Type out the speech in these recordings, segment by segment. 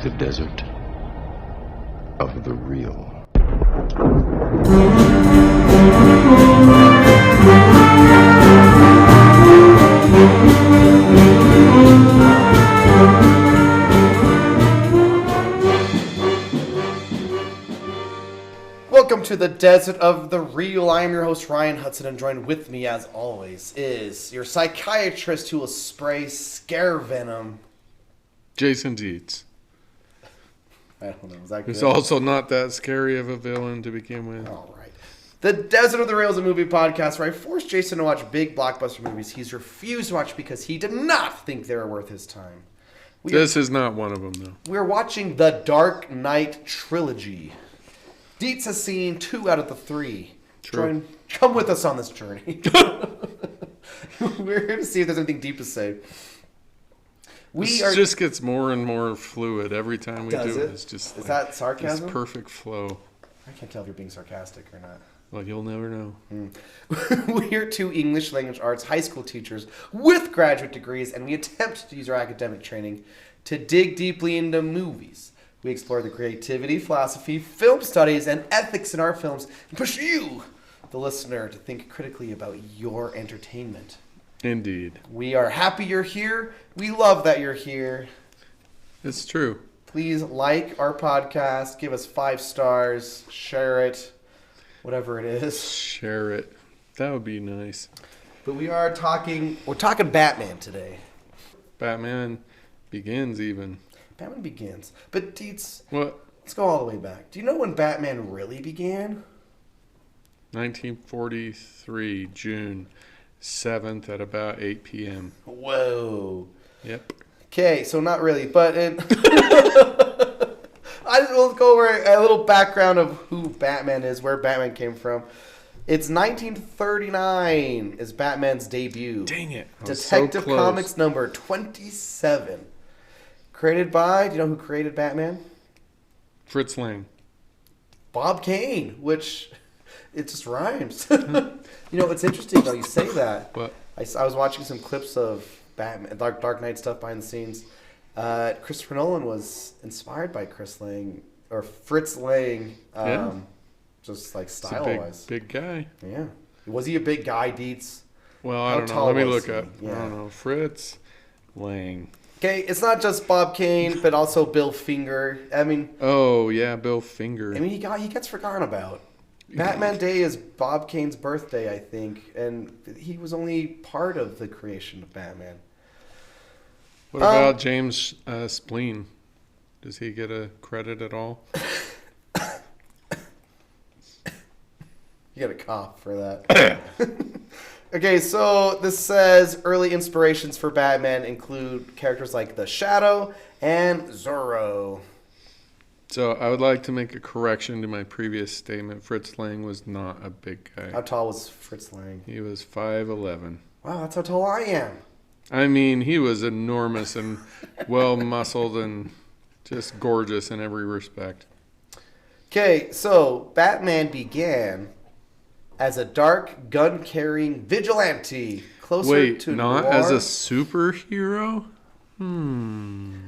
The desert of the real. Welcome to the Desert of the Real. I am your host, Ryan Hudson, and joined with me, as always, is your psychiatrist who will spray scare venom. Jason Dietz. I don't know. Is that Who's good? also not that scary of a villain to begin with. All right. The Desert of the Real is a movie podcast where I forced Jason to watch big blockbuster movies he's refused to watch because he did not think they were worth his time. This is not one of them, though. We're watching the Dark Knight trilogy. Dietz has seen 2 out of the 3. True. Come with us on this journey. We're here to see if there's anything deep to say. Just gets more and more fluid every time we do it. It's just is that sarcasm? This perfect flow. I can't tell if you're being sarcastic or not. Well, you'll never know. We're 2 English language arts high school teachers with graduate degrees, and we attempt to use our academic training to dig deeply into movies. We explore the creativity, philosophy, film studies, and ethics in our films and push you, the listener, to think critically about your entertainment. Indeed. We are happy you're here. We love that you're here. It's true. Please like our podcast, give us 5 stars, share it, whatever it is. Share it. That would be nice. But we're talking Batman today. Batman Begins even. Batman Begins. But Dietz, What? let's go all the way back. Do you know when Batman really began? 1943, June 7th at about 8 p.m. Whoa. Yep. Okay, so not really, but I just will go over a little background of who Batman is, where Batman came from. It's 1939 is Batman's debut. Dang it. Detective Comics number 27. Created by, do you know who created Batman? Fritz Lang. Bob Kane, which it just rhymes. You know, it's interesting though you say that. What? I was watching some clips of Batman, Dark Knight stuff behind the scenes. Christopher Nolan was inspired by Fritz Lang, Yeah. just like He's style-wise. a big guy. Yeah. Was he a big guy, Dietz? Well, I How don't know. tall Let me was look he? up. Yeah. I don't know. Fritz Lang. Okay, it's not just Bob Kane, but also Bill Finger. Oh, yeah, Bill Finger. He gets forgotten about. Batman Day is Bob Kane's birthday, I think, and he was only part of the creation of Batman. What about James Spleen? Does he get a credit at all? You got a cough for that. Okay, so this says early inspirations for Batman include characters like the Shadow and Zorro. So I would like to make a correction to my previous statement. Fritz Lang was not a big guy. How tall was Fritz Lang? He was 5'11". Wow, that's how tall I am. I mean, he was enormous and well-muscled and just gorgeous in every respect. Okay, so Batman began as a dark, gun-carrying vigilante, closer to not noir, as a superhero?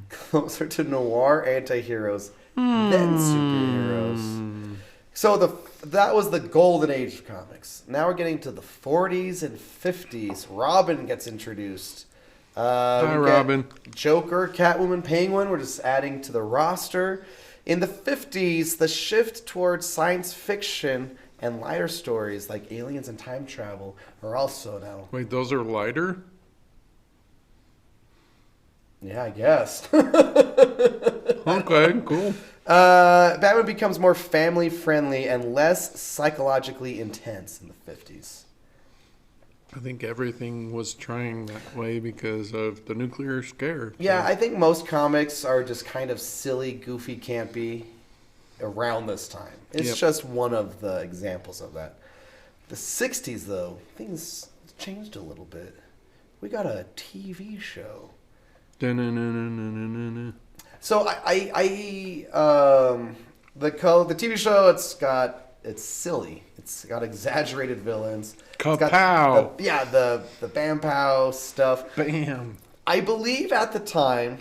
closer to noir anti-heroes than superheroes. So that was the golden age of comics. Now we're getting to the 40s and 50s. Robin gets introduced. Hi, Robin. Joker, Catwoman, Penguin. We're just adding to the roster. In the 50s, the shift towards science fiction and lighter stories like aliens and time travel are also now. Wait, those are lighter? Yeah, I guess. Okay, cool. Batman becomes more family friendly and less psychologically intense in the 50s. I think everything was trying that way because of the nuclear scare. Yeah, I think most comics are just kind of silly, goofy, campy around this time. It's just one of the examples of that. The 60s, though, things changed a little bit. We got a TV show. Da-na-na-na-na-na-na. So the TV show, it's silly. It's got exaggerated villains. Kapow! The bam pow stuff. Bam! I believe at the time,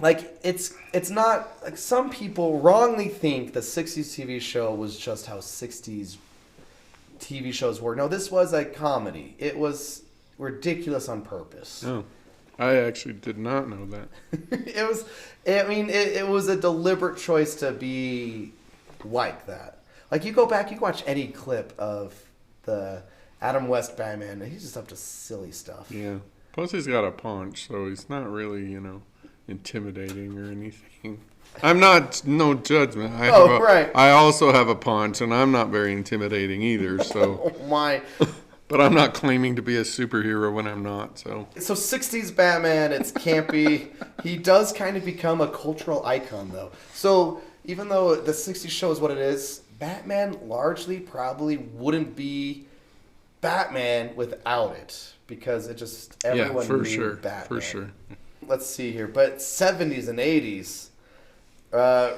like it's not like some people wrongly think the 60s TV show was just how 60s TV shows were. No, this was a comedy. It was ridiculous on purpose. Oh, I actually did not know that. It was, I mean, it was a deliberate choice to be like that. Like, you go back, you can watch any clip of the Adam West Batman, and he's just up to silly stuff. Yeah. Plus, he's got a paunch, so he's not really, intimidating or anything. I'm not, no judgment. Right. I also have a paunch, and I'm not very intimidating either, so. Oh, my. But I'm not claiming to be a superhero when I'm not, so. So 60s Batman, it's campy. He does kind of become a cultural icon, though. So even though the 60s show is what it is, Batman largely probably wouldn't be Batman without it. Because it just, everyone knew Batman. For sure. Let's see here. But 70s and 80s,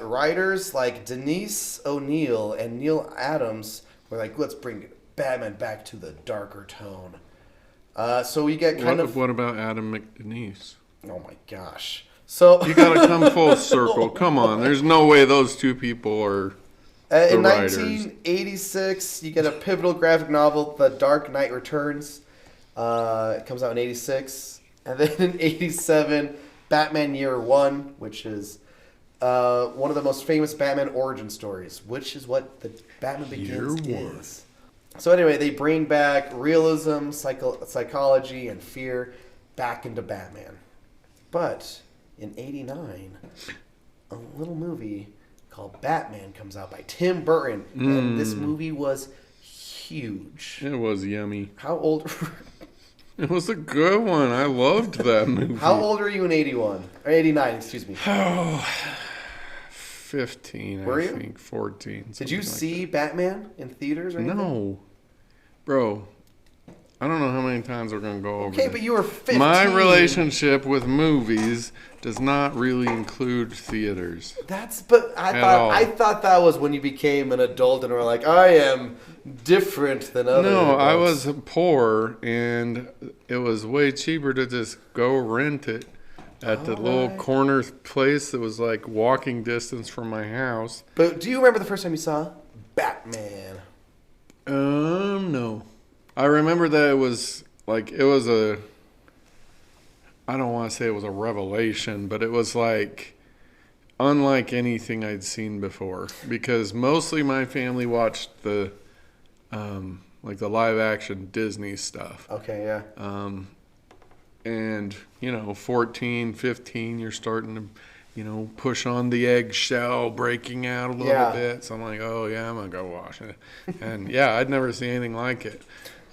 writers like Denise O'Neil and Neil Adams were like, let's bring Batman back to the darker tone. So we get What about Adam McDenice? Oh my gosh. So you gotta come full circle. Come on. There's no way those two people are in writers. 1986, you get a pivotal graphic novel, The Dark Knight Returns. It comes out in 86. And then in 87, Batman Year One, which is one of the most famous Batman origin stories, which is what the Batman Begins is. So anyway, they bring back realism, psychology, and fear back into Batman. But in 89, a little movie called Batman comes out by Tim Burton. And this movie was huge. It was yummy. How old... It was a good one. I loved that movie. How old were you in 81? Or 89, excuse me. Oh, 15, Were I you? think. 14. Did you see Batman in theaters or anything? No. Bro, I don't know how many times we're going to go over Okay, this. but you were 15. My relationship with movies does not really include theaters. I thought that was when you became an adult and were like, I am different than other No, I adults. was poor, and it was way cheaper to just go rent it at the little corner place that was like walking distance from my house. But do you remember the first time you saw Batman? No. I remember that it was a, I don't want to say it was a revelation, but it was like unlike anything I'd seen before, because mostly my family watched the live action Disney stuff. Okay, yeah. And 14, 15, you're starting to push on the eggshell, breaking out a little bit. So I'm like, oh yeah, I'm gonna go watch it. And yeah, I'd never seen anything like it.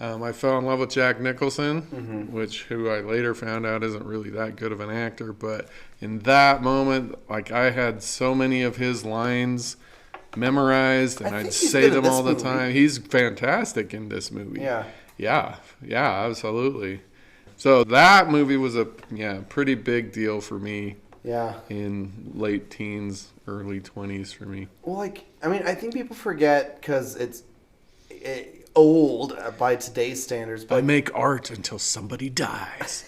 I fell in love with Jack Nicholson, who I later found out isn't really that good of an actor. But in that moment, like, I had so many of his lines memorized, and I'd say them all the time. He's fantastic in this movie. Yeah, absolutely. So that movie was a pretty big deal for me. Yeah. In late teens, early 20s for me. Well, I think people forget because it's old by today's standards. But I make art until somebody dies.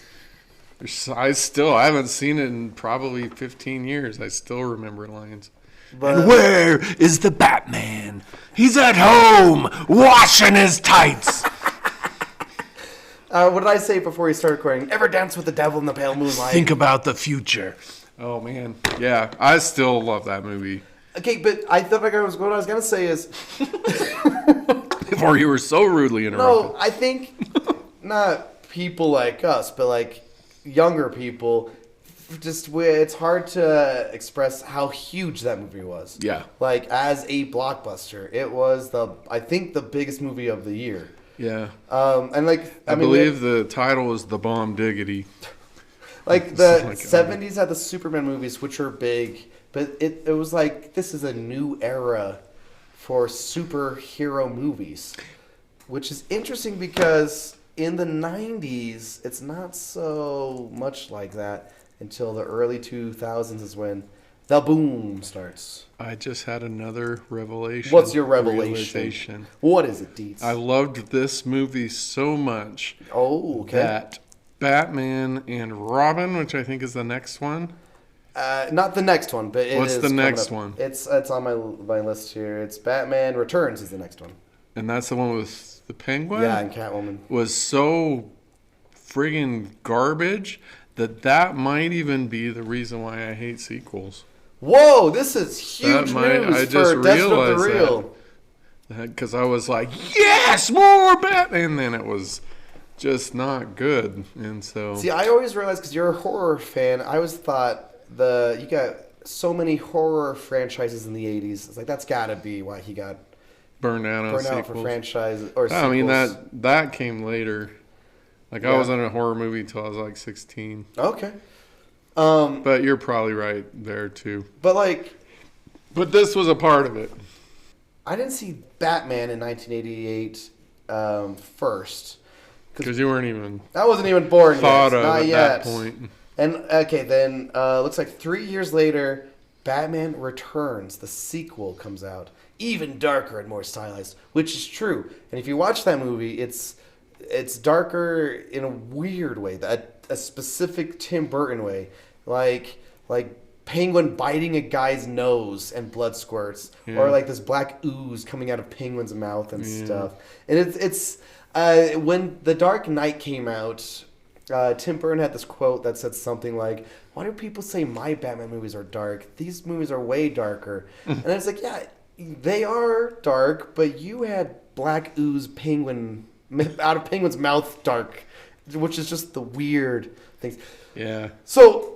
I haven't seen it in probably 15 years. I still remember lines. And where is the Batman? He's at home washing his tights. What did I say before we started recording? Ever dance with the devil in the pale moonlight? Think about the future. Oh, man. Yeah, I still love that movie. Okay, but I thought what I was going to say is... Before you were so rudely interrupted. No, I think not people like us, but like younger people, it's hard to express how huge that movie was. Yeah. Like, as a blockbuster, it was I think the biggest movie of the year. Yeah. And I believe the title is The Bomb Diggity. Like the 70s had the Superman movies, which are big, but it was like, this is a new era for superhero movies, which is interesting because in the 90s, it's not so much like that until the early 2000s is when the boom starts. I just had another revelation. What's your revelation? What is it, Dietz? I loved this movie so much that Batman and Robin, which I think is the next one, Not the next one, but What's the coming next up. one? It's on my list here. It's Batman Returns is the next one. And that's the one with the Penguin? Yeah, and Catwoman. Was so friggin' garbage that might even be the reason why I hate sequels. Whoa, this is huge news I for just Desperate the realized Real. Because I was like, yes, more Batman. And then it was just not good. And so... See, I always realized, because you're a horror fan, I always thought you got so many horror franchises in the 80s. It's like, that's got to be why he got burned out for franchises or sequels. I mean, that came later. Like, I wasn't in a horror movie until I was like 16. Okay. But you're probably right there, too. But this was a part of it. I didn't see Batman in 1988 first. Because you weren't even... I wasn't even born thought yet. of Not at yet. that point. And, okay, then, looks like 3 years later, Batman Returns, the sequel, comes out. Even darker and more stylized, which is true. And if you watch that movie, it's darker in a weird way, a specific Tim Burton way. Like Penguin biting a guy's nose and blood squirts, or like this black ooze coming out of Penguin's mouth and stuff. And it's when The Dark Knight came out, Tim Burton had this quote that said something like, "Why do people say my Batman movies are dark? These movies are way darker." And it's like, yeah, they are dark, but you had black ooze Penguin out of Penguin's mouth dark, which is just the weird things. Yeah. So,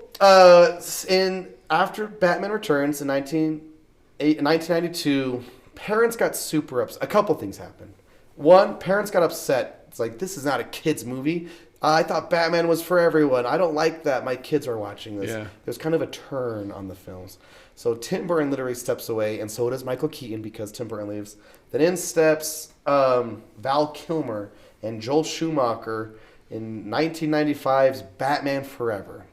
after Batman Returns in 1992, parents got super upset. A couple things happened. One, parents got upset. It's like, this is not a kid's movie. I thought Batman was for everyone. I don't like that. My kids are watching this. Yeah. There's kind of a turn on the films. So Tim Burton literally steps away, and so does Michael Keaton because Tim Burton leaves. Then in steps Val Kilmer and Joel Schumacher in 1995's Batman Forever.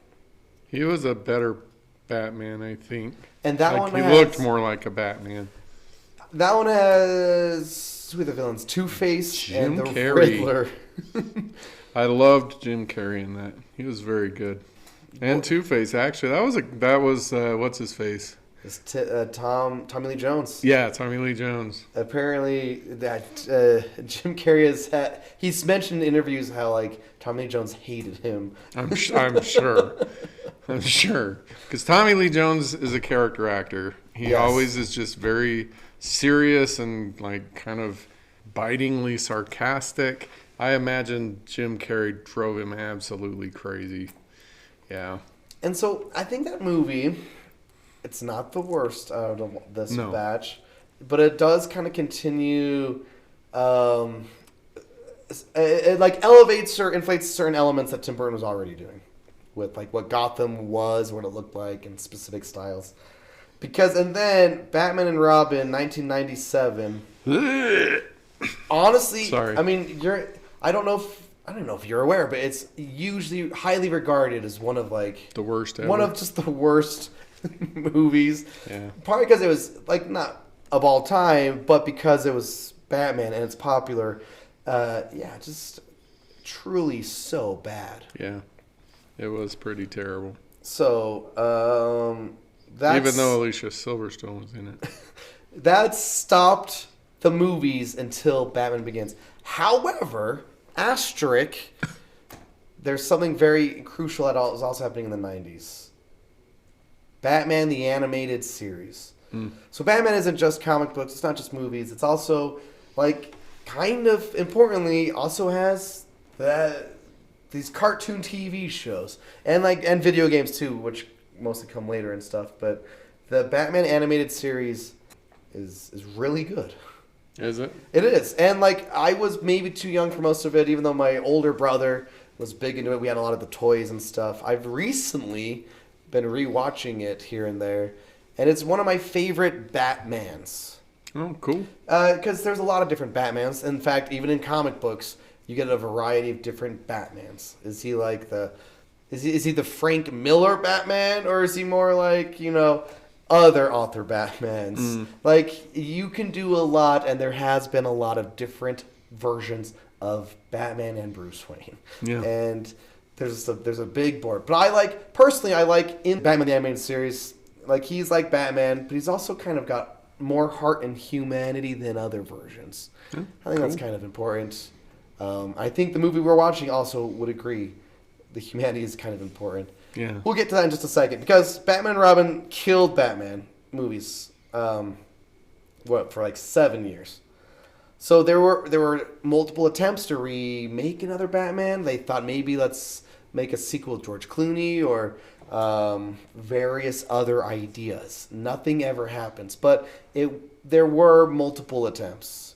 He was a better Batman, I think. And that one he has, looked more like a Batman. That one has, who are the villains? Two-Face and the Carrey. Riddler. I loved Jim Carrey in that. He was very good. And Two-Face, actually. That was what's his face? It's Tommy Lee Jones. Yeah, Tommy Lee Jones. Apparently, that Jim Carrey he's mentioned in interviews how like Tommy Lee Jones hated him. I'm sure. I'm sure. Because Tommy Lee Jones is a character actor. He always is just very serious and like kind of bitingly sarcastic. I imagine Jim Carrey drove him absolutely crazy. Yeah. And so I think that movie, it's not the worst out of this batch, but it does kind of continue. It like elevates or inflates certain elements that Tim Burton was already doing, with like what Gotham was, what it looked like, and specific styles. And then Batman and Robin, 1997. Honestly, sorry. I mean, I don't know if you're aware, but it's usually highly regarded as one of like the worst ever. One of just the worst movies. Yeah. Probably because it was like not of all time, but because it was Batman and it's popular. Just truly so bad. Yeah. It was pretty terrible. So, even though Alicia Silverstone was in it. That stopped the movies until Batman Begins. However, asterisk, there's something very crucial that is also happening in the 90s. Batman the Animated Series. So Batman isn't just comic books, it's not just movies, it's also, like, kind of importantly, also has these cartoon TV shows. And video games too, which mostly come later and stuff. But the Batman Animated Series is really good. Is it? It is. And, like, I was maybe too young for most of it, even though my older brother was big into it. We had a lot of the toys and stuff. I've recently been rewatching it here and there, and it's one of my favorite Batmans. Oh, cool. Because there's a lot of different Batmans. In fact, even in comic books, you get a variety of different Batmans. Is he like is he the Frank Miller Batman, or is he more like, other author Batmans? Like, you can do a lot, and there has been a lot of different versions of Batman and Bruce Wayne. Yeah. And there's a big board. But I like in Batman the Animated Series, like he's like Batman, but he's also kind of got more heart and humanity than other versions. I think that's kind of important. I think the movie we're watching also would agree. The humanity is kind of important. Yeah. We'll get to that in just a second because Batman and Robin killed Batman movies. For like 7 years. So there were multiple attempts to remake another Batman. They thought maybe let's make a sequel with George Clooney or various other ideas. Nothing ever happens. But there were multiple attempts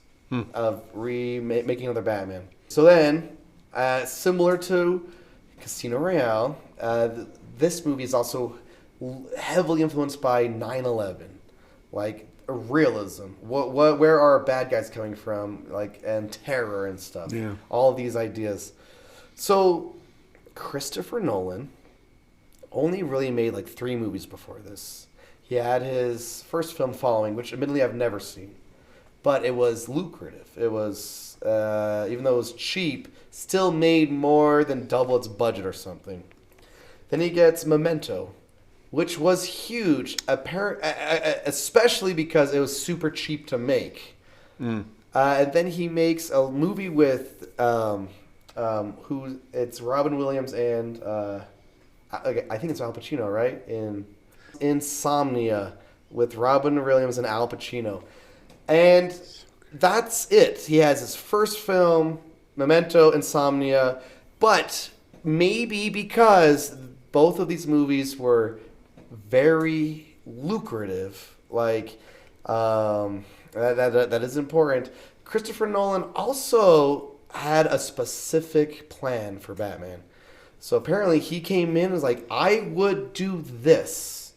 of making another Batman. So then, similar to Casino Royale, this movie is also heavily influenced by 9/11. Like realism. Where are bad guys coming from? Like, and terror and stuff. Yeah. All of these ideas. So Christopher Nolan only really made like 3 movies before this. He had his first film Following, which admittedly I've never seen, but it was lucrative. It was even though it was cheap, still made more than double its budget or something. Then he gets Memento, which was huge, especially because it was super cheap to make. And then he makes a movie with it's Robin Williams and I think it's Al Pacino, right? In Insomnia with Robin Williams and Al Pacino, and that's it. He has his first film, Memento, Insomnia, but maybe because both of these movies were very lucrative, like that is important. Christopher Nolan also had a specific plan for Batman. So apparently he came in and was like, I would do this.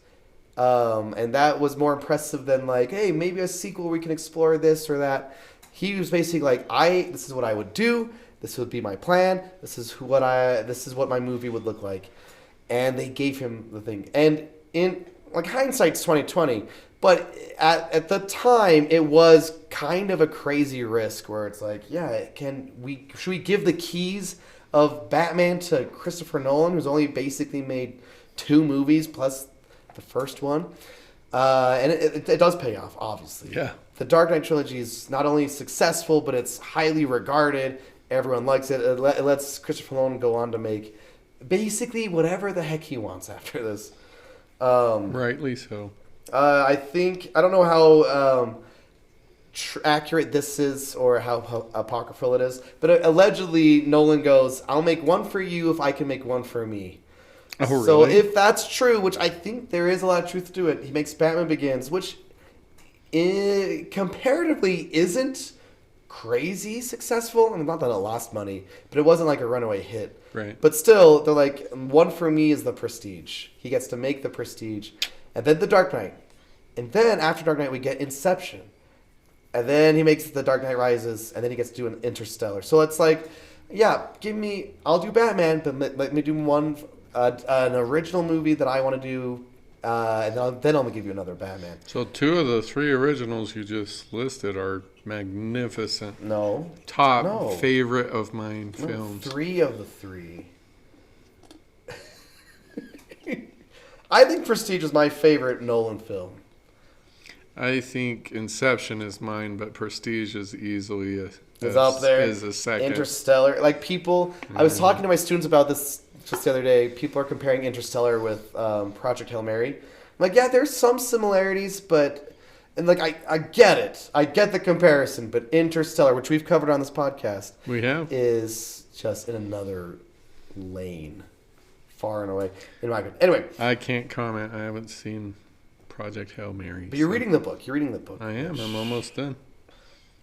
And that was more impressive than like, hey, maybe a sequel we can explore this or that. He was basically like, this is what I would do. This would be my plan. This is what my movie would look like. And they gave him the thing. And in like hindsight's 2020, but at the time it was kind of a crazy risk where it's like, yeah, should we give the keys of Batman to Christopher Nolan, who's only basically made 2 movies plus the first one? And it does pay off, obviously. Yeah. The Dark Knight trilogy is not only successful, but it's highly regarded. Everyone likes it. It lets Christopher Nolan go on to make basically whatever the heck he wants after this. Rightly so. I don't know how accurate this is or how apocryphal it is, but allegedly Nolan goes, I'll make one for you if I can make one for me. Oh, really? So if that's true, which I think there is a lot of truth to it, he makes Batman Begins, which comparatively isn't crazy successful. I mean, not that it lost money, but it wasn't like a runaway hit. Right. But still, they're like, one for me is The Prestige. He gets to make The Prestige. And then The Dark Knight. And then after Dark Knight, we get Inception. And then he makes The Dark Knight Rises. And then he gets to do an Interstellar. So it's like, yeah, I'll do Batman, but let me do an original movie that I want to do. And then I'll give you another Batman. So 2 of the 3 originals you just listed are magnificent. No. Favorite of mine films. 3 of the 3. I think Prestige is my favorite Nolan film. I think Inception is mine, but Prestige is easily is up there. Is a second. Interstellar. Like people, I was talking to my students about this just the other day. People are comparing Interstellar with Project Hail Mary. I'm like, yeah, there's some similarities, but and like I get it. I get the comparison, but Interstellar, which we've covered on this podcast, is just in another lane. Far and away, in my opinion. Anyway. I can't comment. I haven't seen Project Hail Mary. But you're reading the book. I am. I'm almost done.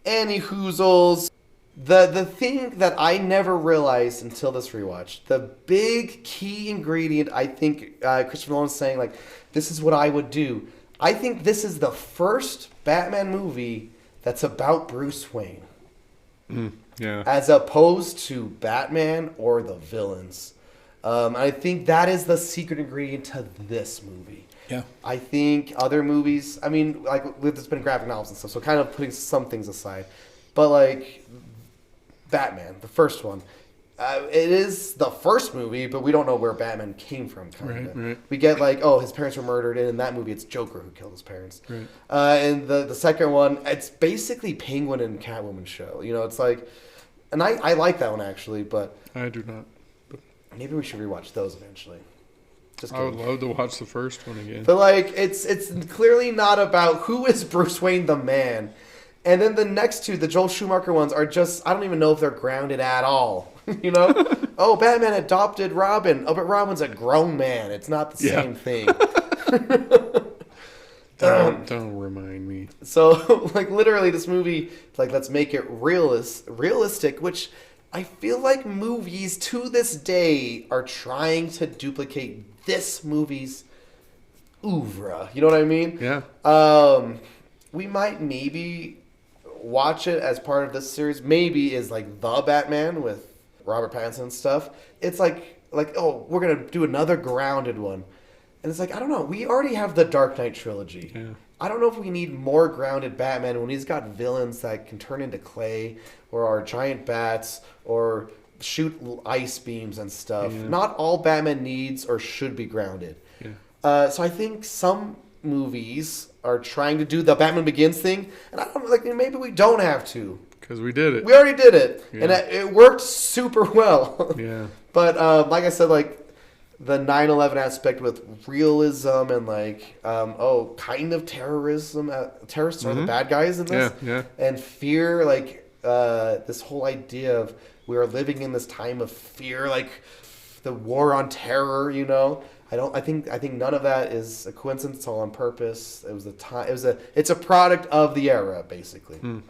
Any hoozles. The thing that I never realized until this rewatch, the big key ingredient, I think Christopher Nolan's saying, like, this is what I would do. I think this is the first Batman movie that's about Bruce Wayne. Yeah. As opposed to Batman or the villains. I think that is the secret ingredient to this movie. Yeah. I think other movies, I mean, like, there's been graphic novels and stuff, so kind of putting some things aside. But, like, Batman, the first one, it is the first movie, but we don't know where Batman came from. Right. We get like, oh, his parents were murdered, and in that movie, it's Joker who killed his parents. Right. And the second one, it's basically Penguin and Catwoman show. You know, it's like, and I like that one actually, but I do not. maybe we should rewatch those eventually. Just I would kidding. love to watch the first one again. But like, it's clearly not about who is Bruce Wayne the man. And then the next two, the Joel Schumacher ones, are just, I don't even know if they're grounded at all. You know? Oh, Batman adopted Robin. Oh, but Robin's a grown man. It's not the same thing. Don't remind me. So, like, literally, this movie, like, let's make it realistic, which I feel like movies to this day are trying to duplicate this movie's oeuvre. You know what I mean? Yeah. We might maybe watch it as part of this series. Maybe is like The Batman with Robert Pattinson and stuff. It's like oh, we're gonna do another grounded one, and it's like, I don't know. We already have the Dark Knight trilogy. Yeah. I don't know if we need more grounded Batman when he's got villains that can turn into clay or are giant bats or shoot ice beams and stuff. Yeah. Not all Batman needs or should be grounded. Yeah. So I think some movies are trying to do the Batman Begins thing, and I don't like. Maybe we don't have to. Because we did it. We already did it, Yeah. and it worked super well. Yeah. But like I said, like the 9/11 aspect with realism and like kind of terrorism. Terrorists are the bad guys in this. Yeah. And fear, like this whole idea of we are living in this time of fear, like the war on terror. You know. I think none of that is a coincidence. It's all on purpose. It was a time. It's a product of the era, basically. That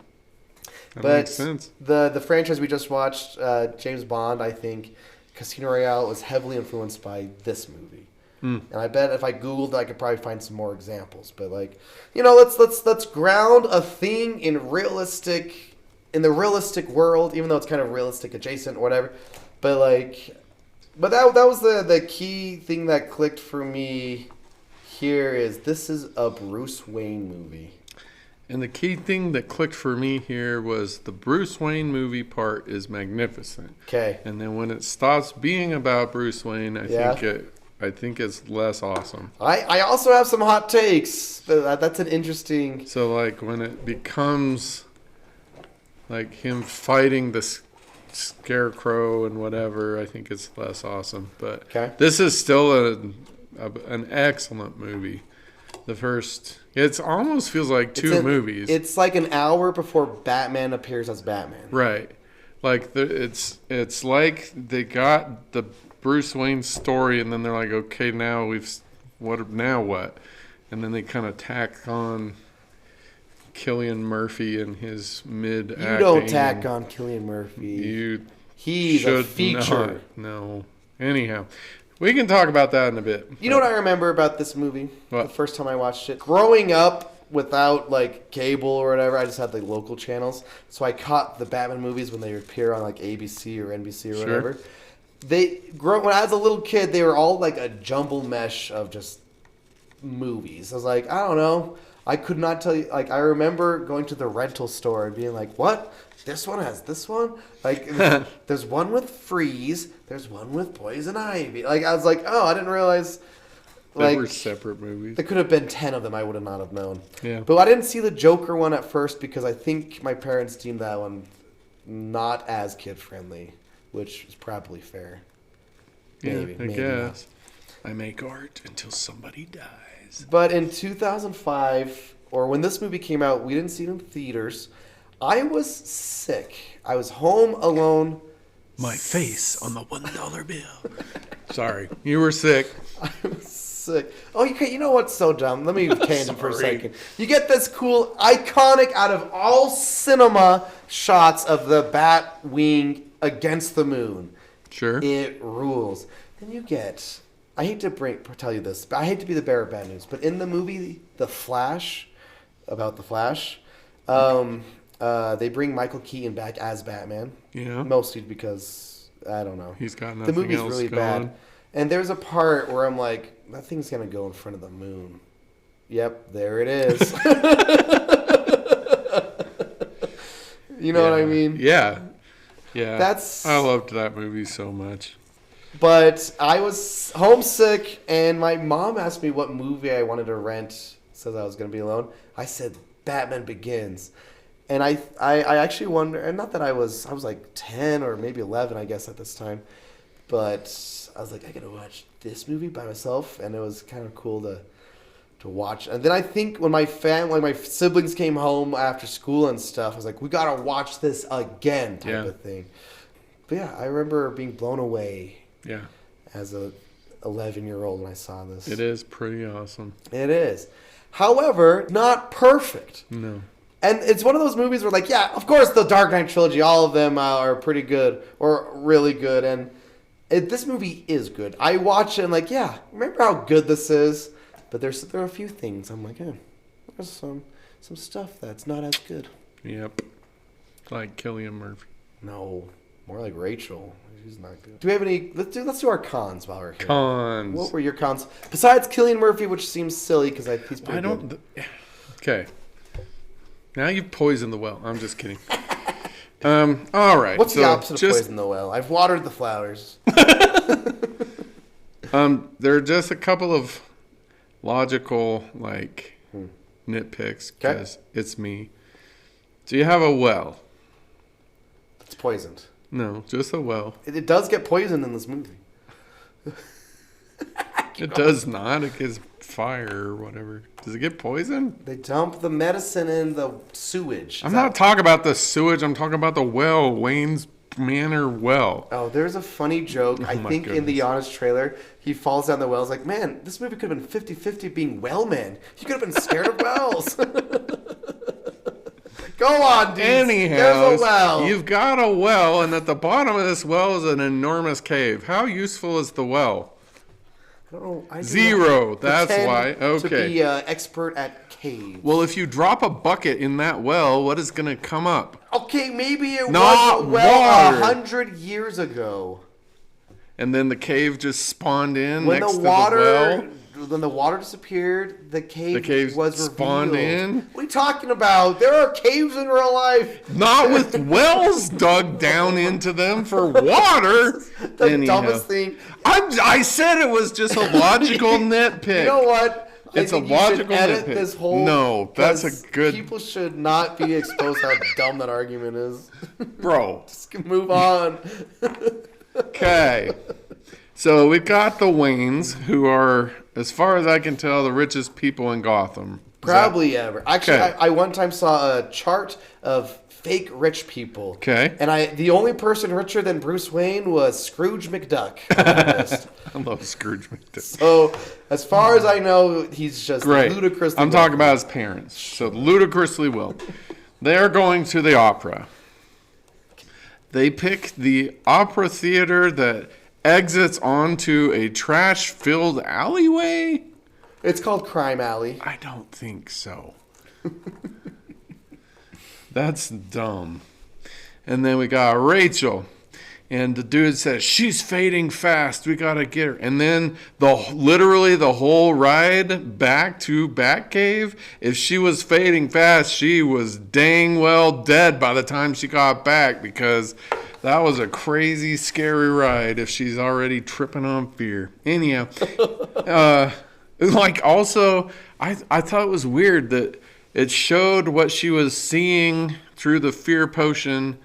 But makes sense. the franchise we just watched, James Bond, I think Casino Royale was heavily influenced by this movie. And I bet if I Googled, I could probably find some more examples. But like, you know, let's ground a thing in the realistic world, even though it's kind of realistic adjacent or whatever. But like. But that was the key thing that clicked for me here is this is a Bruce Wayne movie. And the key thing that clicked for me here was the Bruce Wayne movie part is magnificent. Okay. And then when it stops being about Bruce Wayne, I think it's less awesome. I also have some hot takes. But that's an interesting. So like when it becomes like him fighting the Scarecrow and whatever, I think it's less awesome. But this is still an excellent movie. The first, it almost feels like two movies. It's like an hour before Batman appears as Batman. Right. Like it's like they got the Bruce Wayne story and then they're like, okay, now what? And then they kind of tack on Cillian Murphy and his mid-acting. You don't tack on Cillian Murphy. He's a feature. No. Anyhow, we can talk about that in a bit. You know what I remember about this movie? What? The first time I watched it? Growing up without like cable or whatever, I just had like local channels. So I caught the Batman movies when they would appear on like ABC or NBC or whatever. When I was a little kid, they were all like a jumble mesh of just movies. I was like, I don't know. I could not tell you. Like, I remember going to the rental store and being like, what? This one has this one? Like, there's one with Freeze. There's one with Poison Ivy. Like, I was like, oh, I didn't realize. They were separate movies. There could have been 10 of them. I would not have known. Yeah. But I didn't see the Joker one at first because I think my parents deemed that one not as kid-friendly, which is probably fair. Maybe, I guess. Not. I make art until somebody dies. But in 2005, or when this movie came out, we didn't see it in theaters. I was sick. I was home alone. My face on the $1 bill. Sorry, you were sick. I was sick. Oh, you know what's so dumb? Let me tangent for a second. You get this cool, iconic, out of all cinema shots of the bat wing against the moon. Sure. It rules. Then you get... I hate to tell you this, but I hate to be the bearer of bad news. But in the movie The Flash, they bring Michael Keaton back as Batman. Yeah. Mostly because, I don't know. He's got nothing The movie's else really going. bad. And there's a part where I'm like, that thing's going to go in front of the moon. Yep, there it is. You know what I mean? Yeah. Yeah. I loved that movie so much. But I was homesick, and my mom asked me what movie I wanted to rent, says I was going to be alone. I said Batman Begins. And I actually wonder, and not that I was like 10 or maybe 11, I guess, at this time. But I was like, I got to watch this movie by myself, and it was kind of cool to watch. And then I think when my siblings came home after school and stuff, I was like, we got to watch this again type of thing. But yeah, I remember being blown away as a 11-year-old when I saw this. It is pretty awesome. It is. However, not perfect. No. And it's one of those movies where, like, yeah, of course, the Dark Knight trilogy, all of them are pretty good or really good. And this movie is good. I watch it and, like, yeah, remember how good this is? But there are a few things I'm like, there's some stuff that's not as good. Yep. Like Cillian Murphy. No, more like Rachel. She's not good. Do we have any? Let's do our cons while we're here. Cons. What were your cons besides Cillian Murphy, which seems silly because he's pretty good. Okay. Now you've poisoned the well. I'm just kidding. All right. What's the opposite of poison the well? I've watered the flowers. There are just a couple of logical, nitpicks because it's me. Do you have a well? It's poisoned. No, just a well. It does get poisoned in this movie. It does not. It gets fire or whatever. Does it get poisoned? They dump the medicine in the sewage. I'm not talking about the sewage. I'm talking about the well, Wayne's Manor well. Oh, there's a funny joke. I think in the Honest trailer, he falls down the well. He's like, man, this movie could have been 50-50 being well man. You could have been scared of wells. Go on, dude. Anyhow, there's a well. You've got a well, and at the bottom of this well is an enormous cave. How useful is the well? I don't know. Zero. That's why. Okay. To be expert at caves. Well, if you drop a bucket in that well, what is going to come up? Okay, maybe it was a well 100 years ago. And then the cave just spawned in when next to the well. When the water disappeared, the cave was spawned revealed. in. What are you talking about? There are caves in real life. Not with wells dug down into them for water. The dumbest thing. I said it was just a logical nitpick. You know what? It's a logical edit nitpick. This whole no, that's a good. People should not be exposed how dumb that argument is. Bro. Just move on. Okay. So we got the Waynes, who are, as far as I can tell, the richest people in Gotham. Probably ever. Actually, I one time saw a chart of fake rich people. Okay. And the only person richer than Bruce Wayne was Scrooge McDuck. I love Scrooge McDuck. So, as far as I know, he's just ludicrously I'm talking about his parents. So, ludicrously well. They're going to the opera. They pick the opera theater that exits onto a trash-filled alleyway? It's called Crime Alley. I don't think so. That's dumb. And then we got Rachel. And the dude says, she's fading fast. We got to get her. And then literally the whole ride back to Batcave, if she was fading fast, she was dang well dead by the time she got back because that was a crazy, scary ride if she's already tripping on fear. Anyhow, also, I thought it was weird that it showed what she was seeing through the fear potion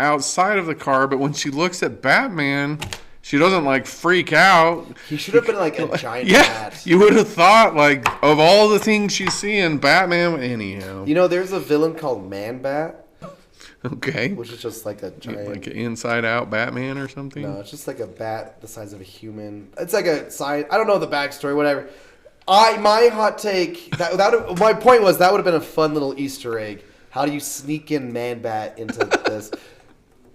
outside of the car, but when she looks at Batman, she doesn't freak out. He should have been a giant bat. You would have thought of all the things she's seeing, Batman. Anyhow, there's a villain called Man-Bat. Okay. Which is just like a giant... Like an inside-out Batman or something? No, it's just like a bat the size of a human. It's like a side... I don't know the backstory, whatever. My hot take... my point was that would have been a fun little Easter egg. How do you sneak in Man-Bat into this?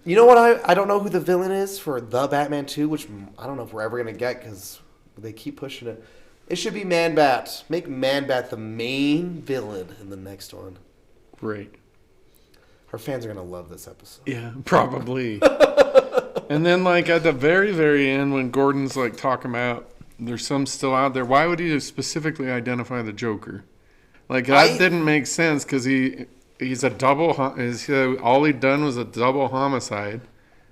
You know what? I don't know who the villain is for The Batman 2, which I don't know if we're ever going to get because they keep pushing it. It should be Man-Bat. Make Man-Bat the main villain in the next one. Right. Our fans are going to love this episode. Yeah, probably. And then, at the very, very end, when Gordon's, talking about there's some still out there, why would he specifically identify the Joker? That didn't make sense because he's a double... all he'd done was a double homicide.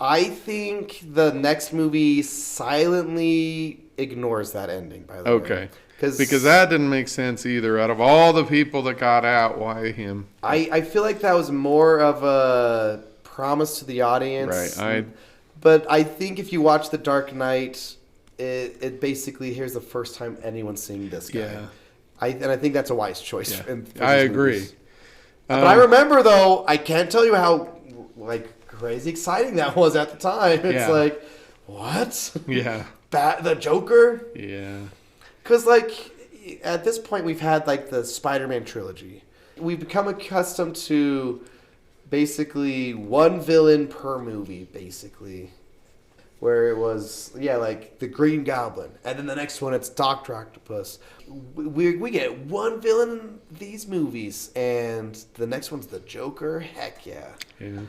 I think the next movie silently ignores that ending, by the way. Okay. Because that didn't make sense either. Out of all the people that got out, why him? I feel like that was more of a promise to the audience. Right. But I think if you watch The Dark Knight, it basically, here's the first time anyone's seeing this guy. Yeah. And I think that's a wise choice. Yeah. For I these agree. movies. But I remember, though, I can't tell you how crazy exciting that was at the time. It's like, what? Yeah. The Joker? Yeah. Because, at this point, we've had, the Spider-Man trilogy. We've become accustomed to basically one villain per movie, basically. Where it was, the Green Goblin. And then the next one, it's Dr. Octopus. We get one villain in these movies. And the next one's the Joker. Heck yeah. Yeah.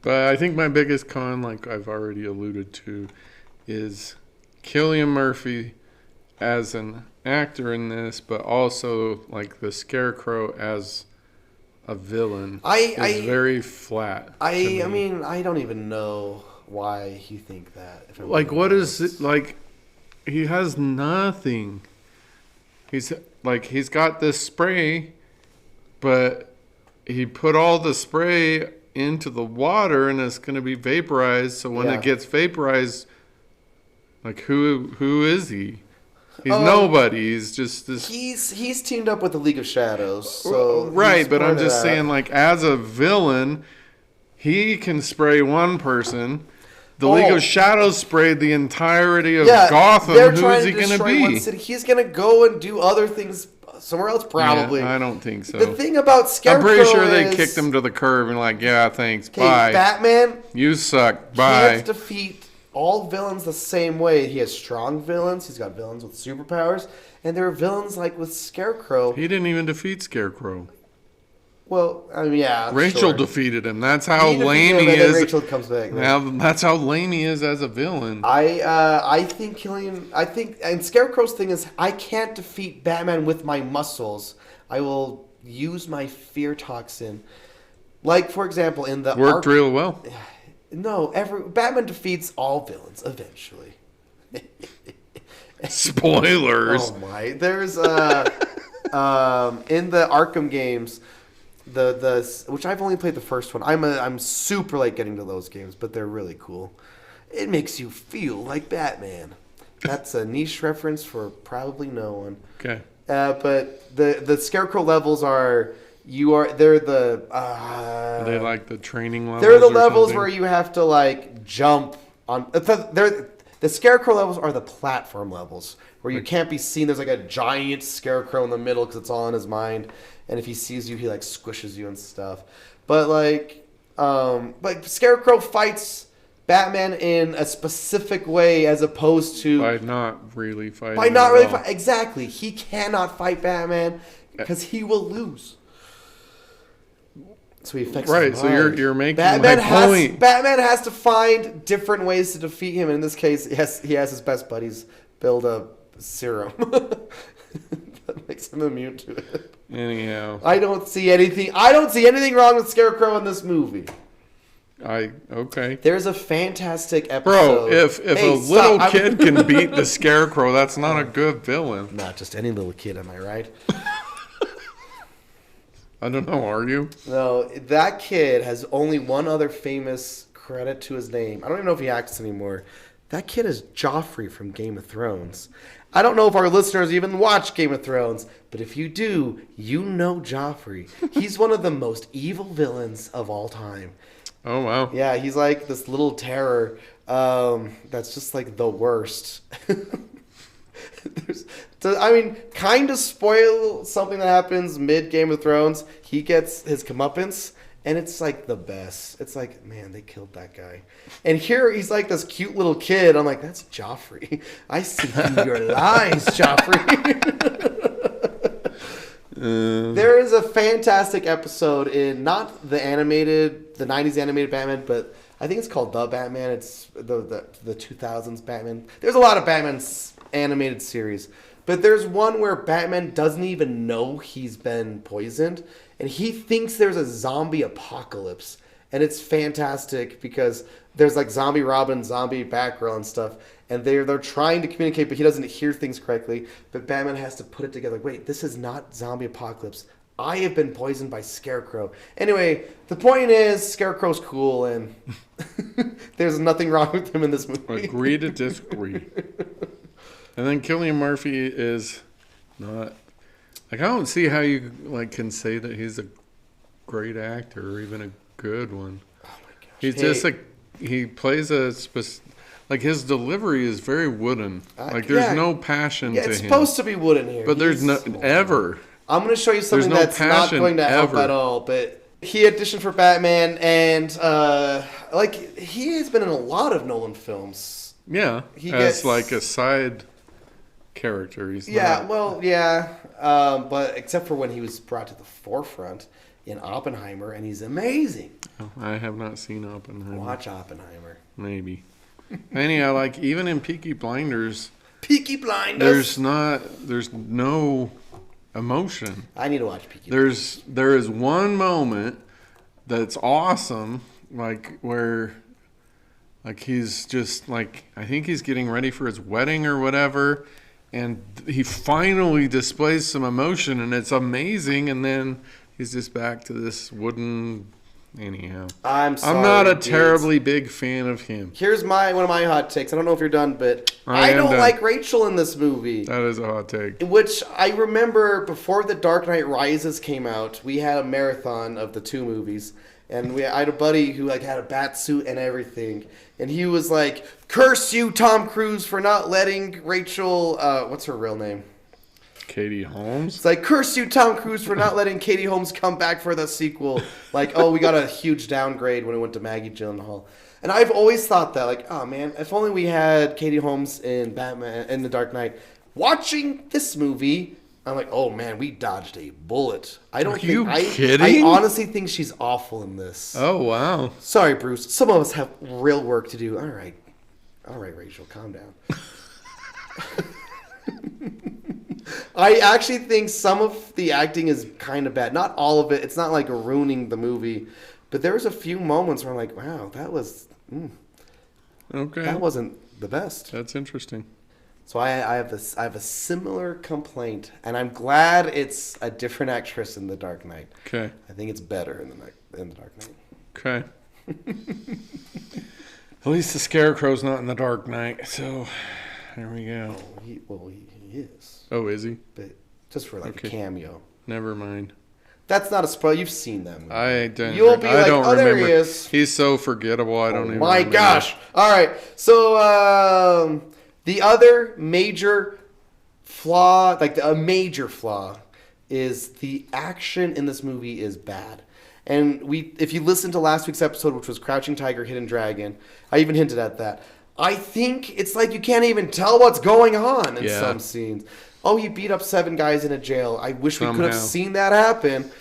But I think my biggest con, like I've already alluded to, is Cillian Murphy as an actor in this, but also the Scarecrow as a villain is very flat. I mean, I don't even know why you think that. What is it he has nothing. He's got this spray, but he put all the spray into the water and it's going to be vaporized. So when it gets vaporized, who is he? He's nobody. He's just this. He's teamed up with the League of Shadows. So right, but I'm just saying, as a villain, he can spray one person. The League of Shadows sprayed the entirety of Gotham. Who is he going to be? He's going to go and do other things somewhere else, probably. Yeah, I don't think so. The thing about Scarecrow I'm pretty sure they kicked him to the curb and thanks, bye. Batman, you suck, bye. Can't defeat all villains the same way. He has strong villains. He's got villains with superpowers, and there are villains with Scarecrow. He didn't even defeat Scarecrow. Well, I mean, yeah. Rachel defeated him. That's how lame he is. Rachel comes back. Now, that's how lame he is as a villain. I think and Scarecrow's thing is, I can't defeat Batman with my muscles. I will use my fear toxin. For example, in the worked real well. No, Batman defeats all villains eventually. Spoilers. Oh my! There's in the Arkham games. Which I've only played the first one. I'm super late getting to those games, but they're really cool. It makes you feel like Batman. That's a niche reference for probably no one. Okay. But the Scarecrow levels are they're the are they the training levels? They're the levels where you have to jump on. The Scarecrow levels are the platform levels where you can't be seen. There's a giant Scarecrow in the middle because it's all in his mind. And if he sees you, he squishes you and stuff. But Scarecrow fights Batman in a specific way as opposed to by not really fighting. Exactly. He cannot fight Batman because he will lose. So he affects his mind. So you're making my point. Batman has to find different ways to defeat him. And in this case, he has his best buddies build a serum that makes him immune to it. Anyhow, I don't see anything wrong with Scarecrow in this movie. Okay. There's a fantastic episode. Bro, if a little kid can beat the Scarecrow, that's not a good villain. Not just any little kid, am I right? I don't know, are you? No, that kid has only one other famous credit to his name. I don't even know if he acts anymore. That kid is Joffrey from Game of Thrones. I don't know if our listeners even watch Game of Thrones, but if you do, you know Joffrey. He's one of the most evil villains of all time. Oh, wow. Yeah, he's this little terror that's just the worst. Kind of spoil something that happens mid Game of Thrones. He gets his comeuppance, and it's the best. It's man, they killed that guy. And here he's this cute little kid. I'm that's Joffrey. I see through your lies, Joffrey. There is a fantastic episode in not the 90s animated Batman, but I think it's called The Batman. It's the 2000s Batman. There's a lot of Batman's animated series, but there's one where Batman doesn't even know he's been poisoned, and he thinks there's a zombie apocalypse, and it's fantastic because there's like zombie Robin, zombie Batgirl and stuff, and they're trying to communicate, but he doesn't hear things correctly. But Batman has to put it together. Wait, this is not zombie apocalypse. I have been poisoned by Scarecrow. Anyway, the point is, Scarecrow's cool, and there's nothing wrong with him in this movie. Agree to disagree. And then Cillian Murphy is not... Like, I don't see how you can say that he's a great actor or even a good one. Oh my gosh. He's just he plays his delivery is very wooden. There's no passion to him. It's supposed to be wooden here. But there's no ever. I'm going to show you something that's not going to help at all. But he auditioned for Batman, and he has been in a lot of Nolan films. Yeah, as like a side character. He's but except for when he was brought to the forefront in Oppenheimer, and he's amazing. Oh, I have not seen Oppenheimer. Watch Oppenheimer. Maybe. Anyhow, even in Peaky Blinders. There's no emotion. I need to watch Peaky Blinders. There is one moment that's awesome, where he's just I think he's getting ready for his wedding or whatever, and he finally displays some emotion, and it's amazing, and then he's just back to this wooden... Anyhow, I'm not a terribly big fan of him. Here's one of my hot takes. I don't know if you're done, but I don't like Rachel in this movie. That is a hot take. Which I remember before The Dark Knight Rises came out, we had a marathon of the two movies, and I had a buddy who had a bat suit and everything, and he was like, "Curse you, Tom Cruise, for not letting Rachel." What's her real name? Katie Holmes? It's like, curse you, Tom Cruise, for not letting Katie Holmes come back for the sequel. We got a huge downgrade when it went to Maggie Gyllenhaal. And I've always thought that, oh man, if only we had Katie Holmes in Batman in The Dark Knight. Watching this movie, I'm like, oh man, we dodged a bullet. Are you kidding? I honestly think she's awful in this. Oh, wow. Sorry, Bruce. Some of us have real work to do. All right, Rachel, calm down. I actually think some of the acting is kind of bad. Not all of it. It's not ruining the movie. But there was a few moments where I'm like, wow, that was... okay. That wasn't the best. That's interesting. So I have a similar complaint. And I'm glad it's a different actress in The Dark Knight. Okay. I think it's better in The Dark Knight. Okay. At least the Scarecrow's not in The Dark Knight. So, there we go. Oh, he is. Oh, is he? But just for a cameo. Never mind. That's not a spoiler. You've seen that movie. I don't. You'll be I don't remember. There he is. He's so forgettable. I don't even. My remember. gosh! All right. So the other major flaw, a major flaw, is the action in this movie is bad. And if you listen to last week's episode, which was Crouching Tiger, Hidden Dragon, I even hinted at that. I think it's you can't even tell what's going on in some scenes. Oh, he beat up 7 guys in a jail. I wish we could have seen that happen.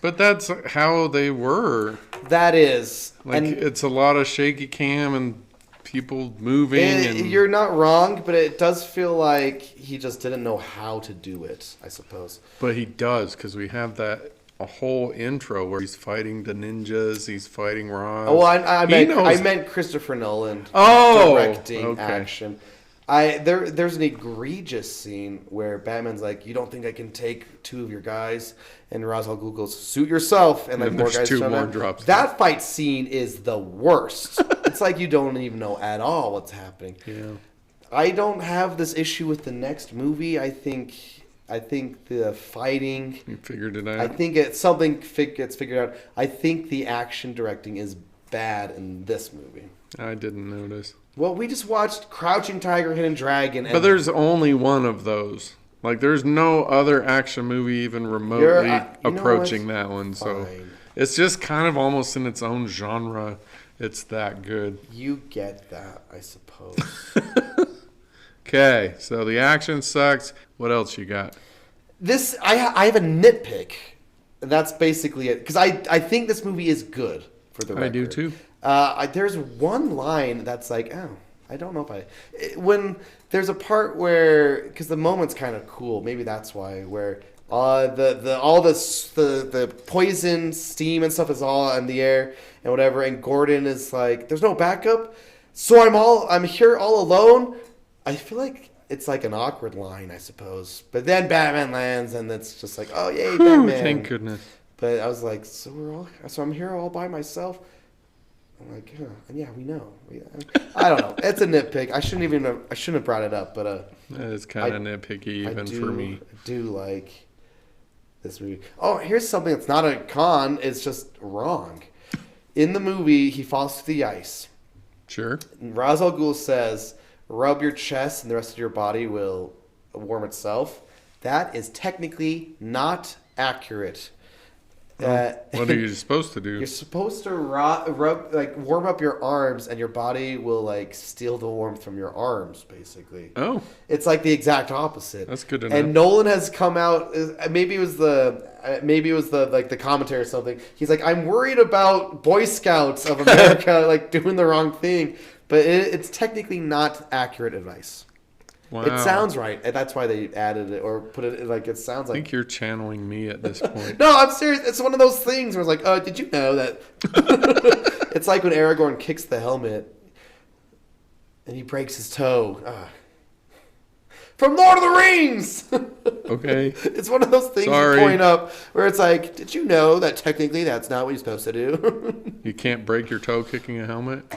But that's how they were. That is. It's a lot of shaky cam and people moving. You're not wrong, but it does feel like he just didn't know how to do it, I suppose. But he does, because we have a whole intro where he's fighting the ninjas, he's fighting Roz. Oh, I meant Christopher Nolan directing action. There's an egregious scene where Batman's like, "You don't think I can take 2 of your guys?" And Ra's al Ghul goes, "Suit yourself," and more guys show up. That fight scene is the worst. It's you don't even know at all what's happening. Yeah. I don't have this issue with the next movie. I think the fighting... You figured it out? I think something gets figured out. I think the action directing is bad in this movie. I didn't notice. Well, we just watched Crouching Tiger, Hidden Dragon. But there's only one of those. There's no other action movie even remotely approaching that one. So it's just kind of almost in its own genre. It's that good. You get that, I suppose. Okay, so the action sucks. What else you got? I have a nitpick. That's basically it. Because I think this movie is good, for the record. I do too. There's one line that's I don't know if when there's a part where, because the moment's kind of cool, maybe that's why, where The poison, steam, and stuff is all in the air and whatever. And Gordon is like, "There's no backup, so I'm here all alone." I feel like it's like an awkward line, I suppose. But then Batman lands, and it's just like, "Oh yay, Batman!" Thank goodness. But I was like, so I'm here all by myself. I'm like, yeah, we know. I don't know. It's a nitpick. I shouldn't have brought it up, but it's kind of nitpicky even for me. I do like this movie. Oh, here's something that's not a con. It's just wrong. In the movie, he falls through the ice. Sure. Ra's al Ghul says, "Rub your chest, and the rest of your body will warm itself." That is technically not accurate. What are you supposed to do? You're supposed to warm up your arms, and your body will steal the warmth from your arms. Basically, it's like the exact opposite. That's good to know. And Nolan has come out. Maybe it was the commentary or something. He's like, "I'm worried about Boy Scouts of America doing the wrong thing," but it's technically not accurate advice. Wow. It sounds right, and that's why they added it or put it it sounds like. I think you're channeling me at this point. No, I'm serious. It's one of those things where it's like, did you know that? It's like when Aragorn kicks the helmet and he breaks his toe. From Lord of the Rings! Okay. It's one of those things you point up where it's like, did you know that technically that's not what you're supposed to do? You can't break your toe kicking a helmet?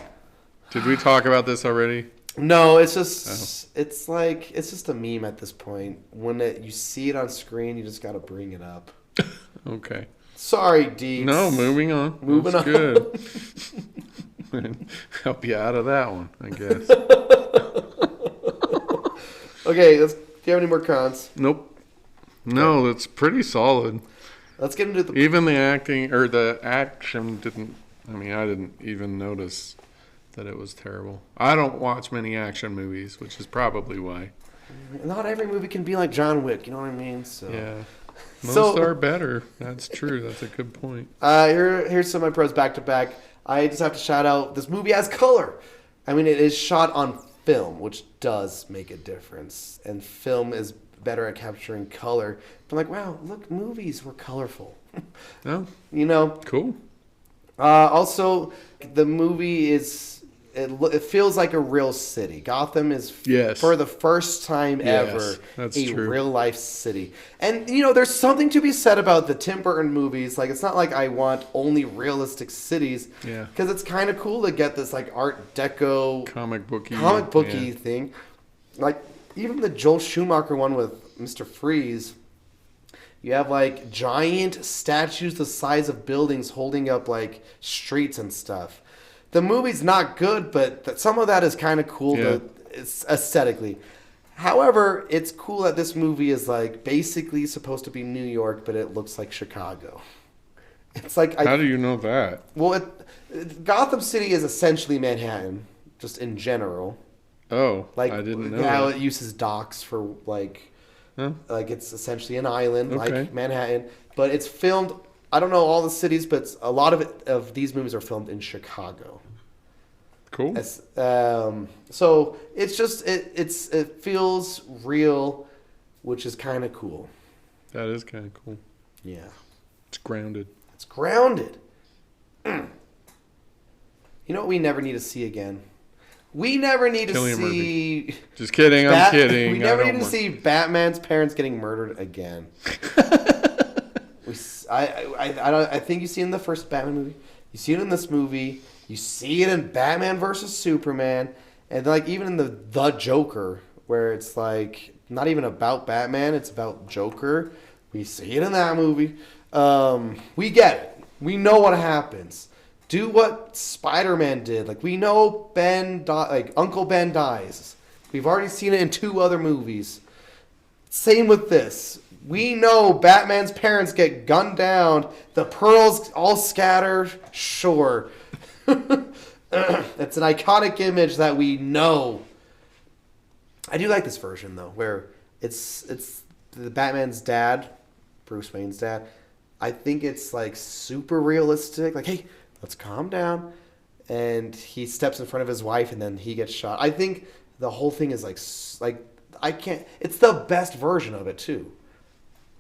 Did we talk about this already? No, it's just it's just a meme at this point. When you see it on screen, you just got to bring it up. Okay. Sorry, Deets. No, moving on. Moving That's on. Good. Help you out of that one, I guess. Okay, do you have any more cons? Nope. No, that's pretty solid. Let's get into the... Even the acting or the action didn't. I didn't even notice that it was terrible. I don't watch many action movies, which is probably why. Not every movie can be like John Wick, you know what I mean? So yeah. Most are better. That's true. That's a good point. Here's some of my pros back to back. I just have to shout out, this movie has color. It is shot on film, which does make a difference. And film is better at capturing color. I'm like, wow, look, movies were colorful. Oh. Cool. Also, the movie it feels like a real city. Gotham is, for the first time ever, real life city. And, there's something to be said about the Tim Burton movies. It's not like I want only realistic cities. Yeah. Because it's kind of cool to get this, Art Deco... Comic booky thing. Even the Joel Schumacher one with Mr. Freeze... You have, giant statues the size of buildings holding up, streets and stuff. The movie's not good, but some of that is kind of cool aesthetically. However, it's cool that this movie is, basically supposed to be New York, but it looks like Chicago. It's like... How do you know that? Well, Gotham City is essentially Manhattan, just in general. Oh, I didn't know how that. It uses docks for, Huh? it's essentially an island, Okay. like Manhattan. But it's filmed... I don't know all the cities, but a lot of these movies are filmed in Chicago. Cool. So it's just it feels real, which is kind of cool. That is kind of cool. Yeah. It's grounded. It's grounded. You know what we never need to see again? We never need to Cillian see... Murphy. Just kidding, I'm kidding. We never need to see Batman's parents getting murdered again. I think you see it in the first Batman movie. You see it in this movie. You see it in Batman versus Superman. And even in the Joker, where it's not even about Batman, it's about Joker. We see it in that movie. We get it. We know what happens. Do what Spider-Man did. We know Uncle Ben dies. We've already seen it in 2 other movies. Same with this. We know Batman's parents get gunned down. The pearls all scatter. Sure. It's an iconic image that we know. I do like this version, though, where it's the Batman's dad, Bruce Wayne's dad. I think it's, super realistic. Hey, let's calm down. And he steps in front of his wife, and then he gets shot. I think the whole thing is, I can't... It's the best version of it, too.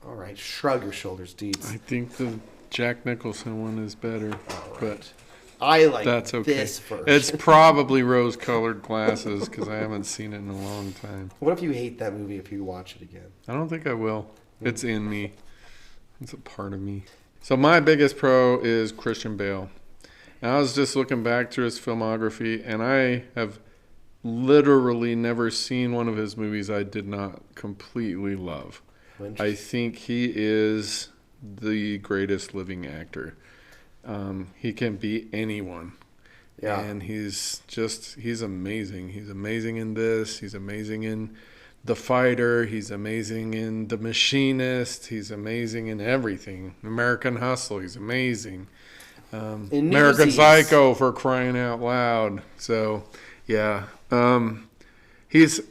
All right, shrug your shoulders, Deeds. I think the Jack Nicholson one is better, but I like that's okay. this version. It's probably rose-colored glasses because I haven't seen it in a long time. What if you hate that movie if you watch it again? I don't think I will. It's in me. It's a part of me. So my biggest pro is Christian Bale. And I was just looking back through his filmography, and I have literally never seen one of his movies I did not completely love. I think he is the greatest living actor. He can beat anyone. Yeah. And he's amazing. He's amazing in this. He's amazing in The Fighter. He's amazing in The Machinist. He's amazing in everything. American Hustle. He's amazing. American Psycho, for crying out loud. So, yeah. He's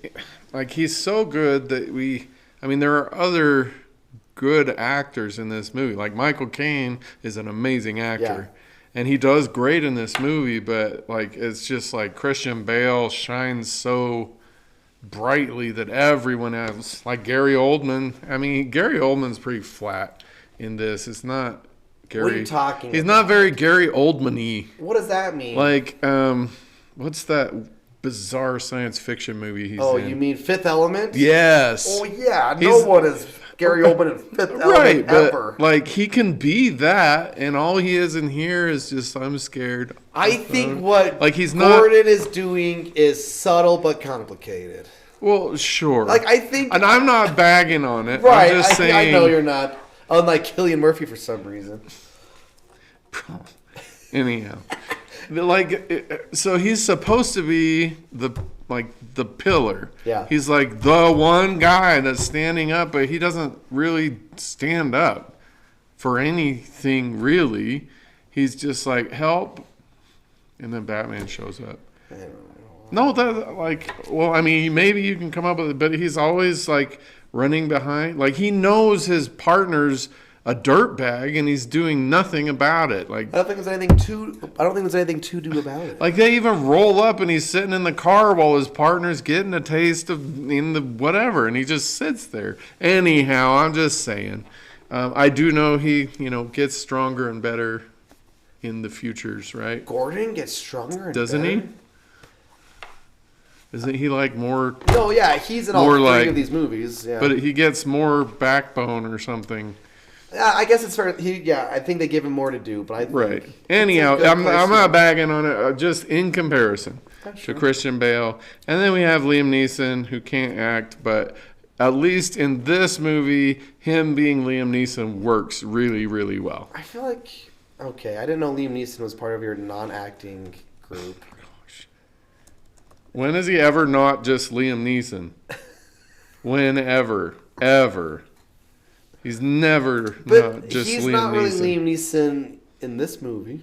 so good that there are other good actors in this movie. Like Michael Caine is an amazing actor. Yeah. And he does great in this movie, but it's just like Christian Bale shines so brightly that everyone else, like Gary Oldman. I mean, Gary Oldman's pretty flat in this. It's not Gary. What are you talking about? He's not very Gary Oldman-y. What does that mean? What's that bizarre science fiction movie he's in? Oh, you mean Fifth Element? Yes. Oh, yeah. No one is Gary Oldman in Fifth Element ever. But, he can be that, and all he is in here is just, I'm scared. I think what Gordon is doing is subtle but complicated. Well, sure. I think... And I'm not bagging on it. Right. I'm just saying... I know you're not. Unlike Cillian Murphy for some reason. Anyhow. So he's supposed to be the pillar. Yeah. He's the one guy that's standing up, but he doesn't really stand up for anything really. He's just help, and then Batman shows up. I don't know. No, maybe you can come up with it, but he's always running behind. He knows his partner's a dirtbag, and he's doing nothing about it. I don't think there's anything to do about it. They even roll up, and he's sitting in the car while his partner's getting a taste in the whatever, and he just sits there. Anyhow, I'm just saying. I do know he, gets stronger and better in the futures, right? Gordon gets stronger and doesn't better? he? Isn't he more? No, yeah, he's in all three of these movies. Yeah. But he gets more backbone or something. I guess it's fair. I think they give him more to do, but I think right. Anyhow, I'm not bagging on it. Just in comparison to Christian Bale, and then we have Liam Neeson, who can't act, but at least in this movie, him being Liam Neeson works really, really well. I feel I didn't know Liam Neeson was part of your non-acting group. When is he ever not just Liam Neeson? Whenever, ever. He's never not just Liam Neeson. He's not really Liam Neeson in this movie.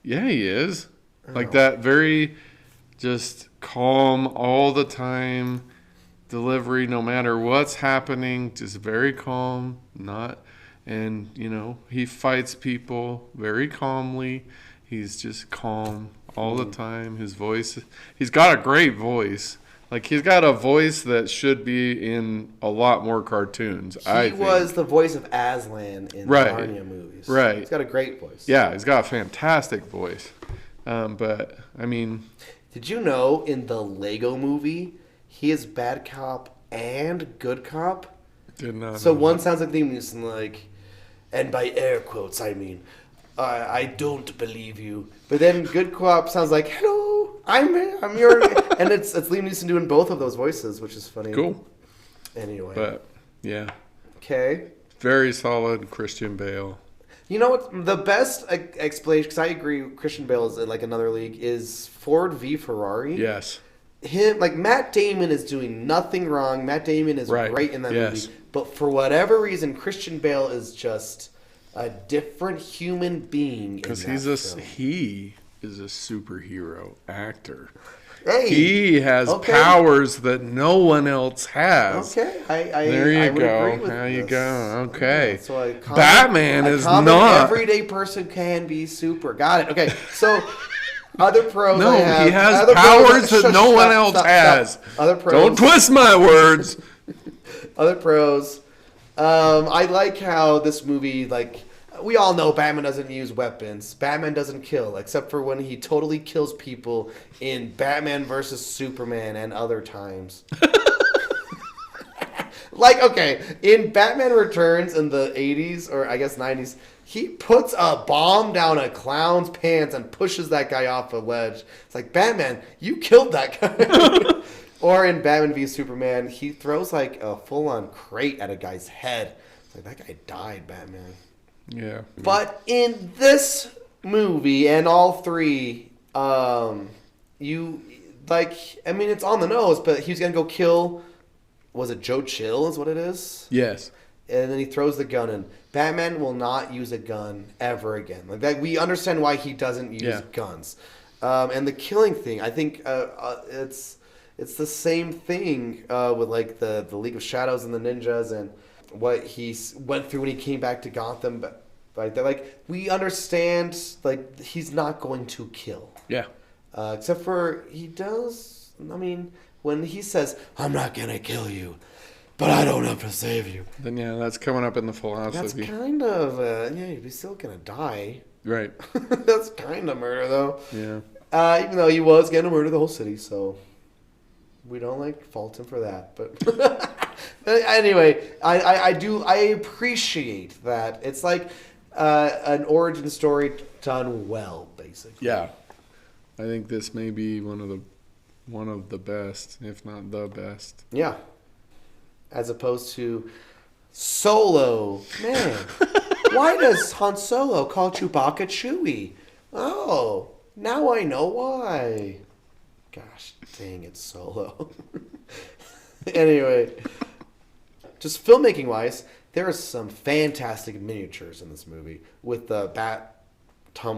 Yeah, he is. That very just calm all the time delivery, no matter what's happening, just very calm, and he fights people very calmly. He's just calm all the time. His voice, he's got a great voice. He's got a voice that should be in a lot more cartoons, I think. He was the voice of Aslan in the Narnia movies. Right. He's got a great voice. Yeah, he's got a fantastic voice. Did you know in the Lego movie, he is bad cop and good cop? Did not. So one sounds like Liam Neeson, and by air quotes, I mean, I don't believe you. But then good cop sounds like, hello, I'm your... and it's Liam Neeson doing both of those voices, which is funny. Cool. Anyway. But, yeah. Okay. Very solid Christian Bale. You know what? The best explanation, because I agree Christian Bale is in another league, is Ford v Ferrari. Yes. Matt Damon is doing nothing wrong. Matt Damon is great in that movie. But for whatever reason, Christian Bale is just a different human being. Because he is a superhero actor. Hey, he has powers that no one else has. Okay, there you go. Agree with there you this. go. Okay. Yeah, so Batman is not. Everyday person can be super. Got it. Okay, so other pros. No, he has powers that no one else has. Other pros. Don't twist my words. Other pros. I like how this movie, like, we all know Batman doesn't use weapons. Batman doesn't kill, except for when he totally kills people in Batman versus Superman and other times. Like, okay, in Batman Returns in the 80s, or I guess 90s, he puts a bomb down a clown's pants and pushes that guy off a ledge. It's like, Batman, you killed that guy. Or in Batman v Superman, he throws like a full-on crate at a guy's head. It's like, that guy died, Batman. Yeah. But in this movie and all three, you, like, I mean, it's on the nose, but he's going to go kill, was it Joe Chill is what it is? Yes. And then he throws the gun in. Batman will not use a gun ever again. Like that, we understand why he doesn't use guns. And the killing thing, I think it's the same thing with like the League of Shadows and the ninjas and what he went through when he came back to Gotham. But like we understand, like he's not going to kill. Yeah. Except for he does. I mean, when he says, "I'm not gonna kill you, but I don't have to save you." Then that's coming up in the philosophy. That's kind of he's still gonna die. Right. That's kind of murder though. Yeah. Even though he was gonna murder the whole city, so we don't like fault him for that. But anyway, I appreciate that. It's like an origin story done well, basically. Yeah. I think this may be one of the best, if not the best. Yeah. As opposed to Solo. Man, why does Han Solo call Chewbacca Chewie? Oh, now I know why. Gosh dang it, Solo. Anyway, just filmmaking wise, there are some fantastic miniatures in this movie with the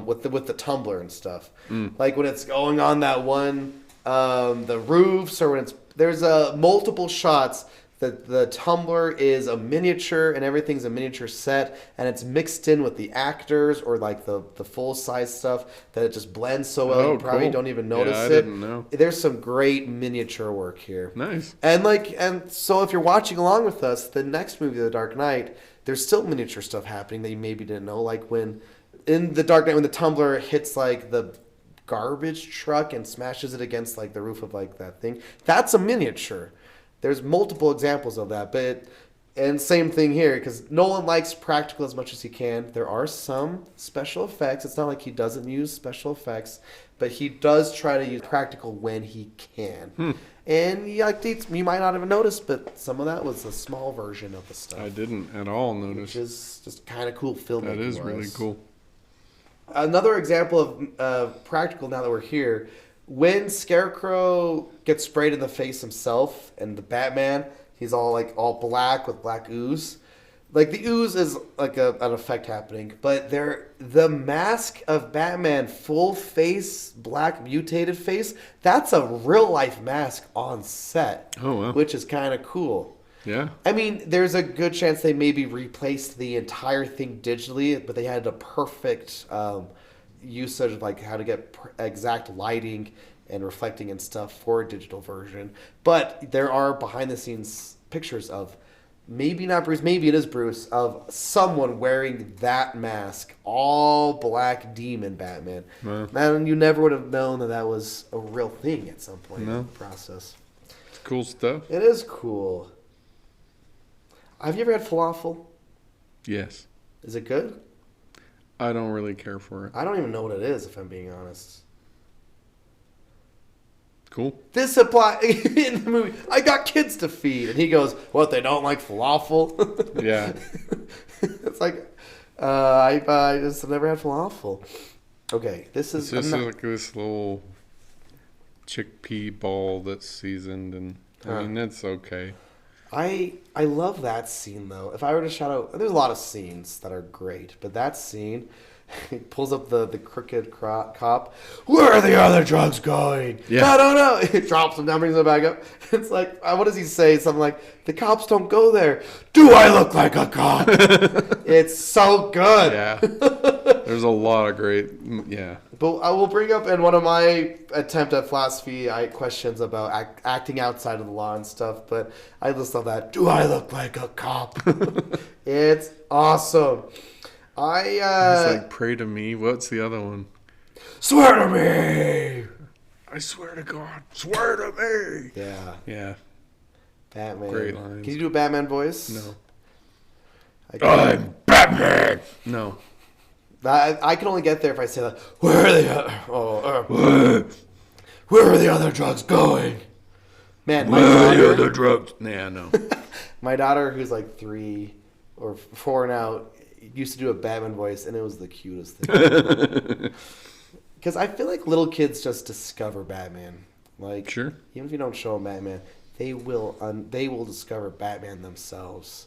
with the tumbler and stuff. Like when it's going on that one the roofs, or when there's multiple shots that the tumbler is a miniature and everything's a miniature set, and it's mixed in with the actors or like the full size stuff that it just blends so well you probably don't even notice it. I didn't know. There's some great miniature work here. Nice. And so if you're watching along with us, the next movie, The Dark Knight, there's still miniature stuff happening that you maybe didn't know, like when in The Dark Knight when the tumbler hits like the garbage truck and smashes it against like the roof of like that thing. That's a miniature. There's multiple examples of that, and same thing here, because Nolan likes practical as much as he can. There are some special effects. It's not like he doesn't use special effects, but he does try to use practical when he can. And you might not have noticed, but some of that was a small version of the stuff. I didn't at all notice. Which is just kind of cool filmmaking. That is really cool. Another example of practical, now that we're here, when Scarecrow gets sprayed in the face himself and the Batman, he's all black with black ooze. Like the ooze is like an effect happening, but the mask of Batman, full face, black mutated face, that's a real life mask on set. Oh, wow. Which is kind of cool. Yeah. I mean, there's a good chance they maybe replaced the entire thing digitally, but they had a perfect usage of like how to get exact lighting and reflecting and stuff for a digital version. But there are behind the scenes pictures of maybe not Bruce, maybe it is Bruce, of someone wearing that mask, all black demon Batman. Wow. Man, you never would have known that was a real thing at some point in the process. It's cool stuff. It is cool. Have you ever had falafel? Yes. Is it good? I don't really care for it. I don't even know what it is, if I'm being honest. Cool. This applies in the movie. I got kids to feed, and he goes, "What? They don't like falafel?" Yeah. It's like, I just never had falafel. Okay, this is just like this little chickpea ball that's seasoned, and I mean that's okay. I love that scene though. If I were to shout out, there's a lot of scenes that are great, but that scene, he pulls up the crooked cop. Where are the other drugs going? Yeah. I don't know. He drops them down, brings them back up. It's like, what does he say? Something like, the cops don't go there. Do I look like a cop? It's so good. Yeah. There's a lot of great, yeah. But I will bring up in one of my attempt at philosophy questions about acting outside of the law and stuff. But I just love that. Do I look like a cop? It's awesome. It's like Pray to Me. What's the other one? Swear to me. I swear to God. Swear to me. Yeah. Yeah. Batman. Great lines. Can you do a Batman voice? No. I'm Batman. No. I can only get there if I say that. Where are the other drugs going? Man, my daughter. The drugs? Nah, no. My daughter, who's like 3 or 4 now, used to do a Batman voice, and it was the cutest thing. Because I feel like little kids just discover Batman. Like, Sure. Even if you don't show them Batman, they will discover Batman themselves.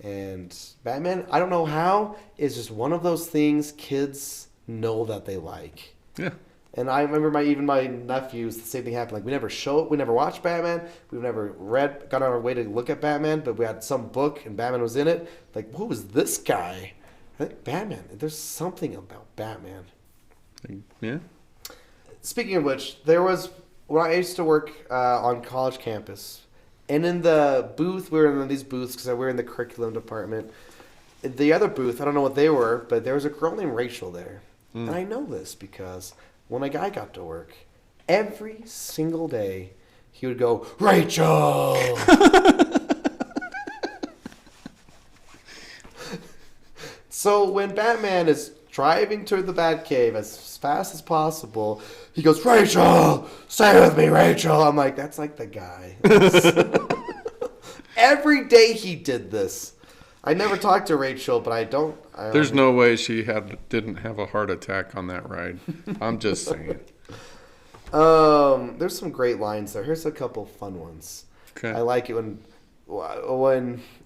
And Batman, I don't know how, is just one of those things kids know that they like. Yeah. And I remember my nephews, the same thing happened. Like, we never watched Batman. We've never got on our way to look at Batman, but we had some book and Batman was in it. Like, who was this guy? I think Batman. There's something about Batman. Yeah. Speaking of which, there was, when I used to work on college campus, and in the booth, we were in these booths because we were in the curriculum department. The other booth, I don't know what they were, but there was a girl named Rachel there. And I know this because when a guy got to work, every single day, he would go, Rachel! So when Batman is driving toward the Batcave as fast as possible, he goes, Rachel! Stay with me, Rachel! I'm like, that's like the guy. Every day he did this. I never talked to Rachel, but I don't. There's no way she didn't have a heart attack on that ride. I'm just saying. There's some great lines there. Here's a couple fun ones. Okay. I like it when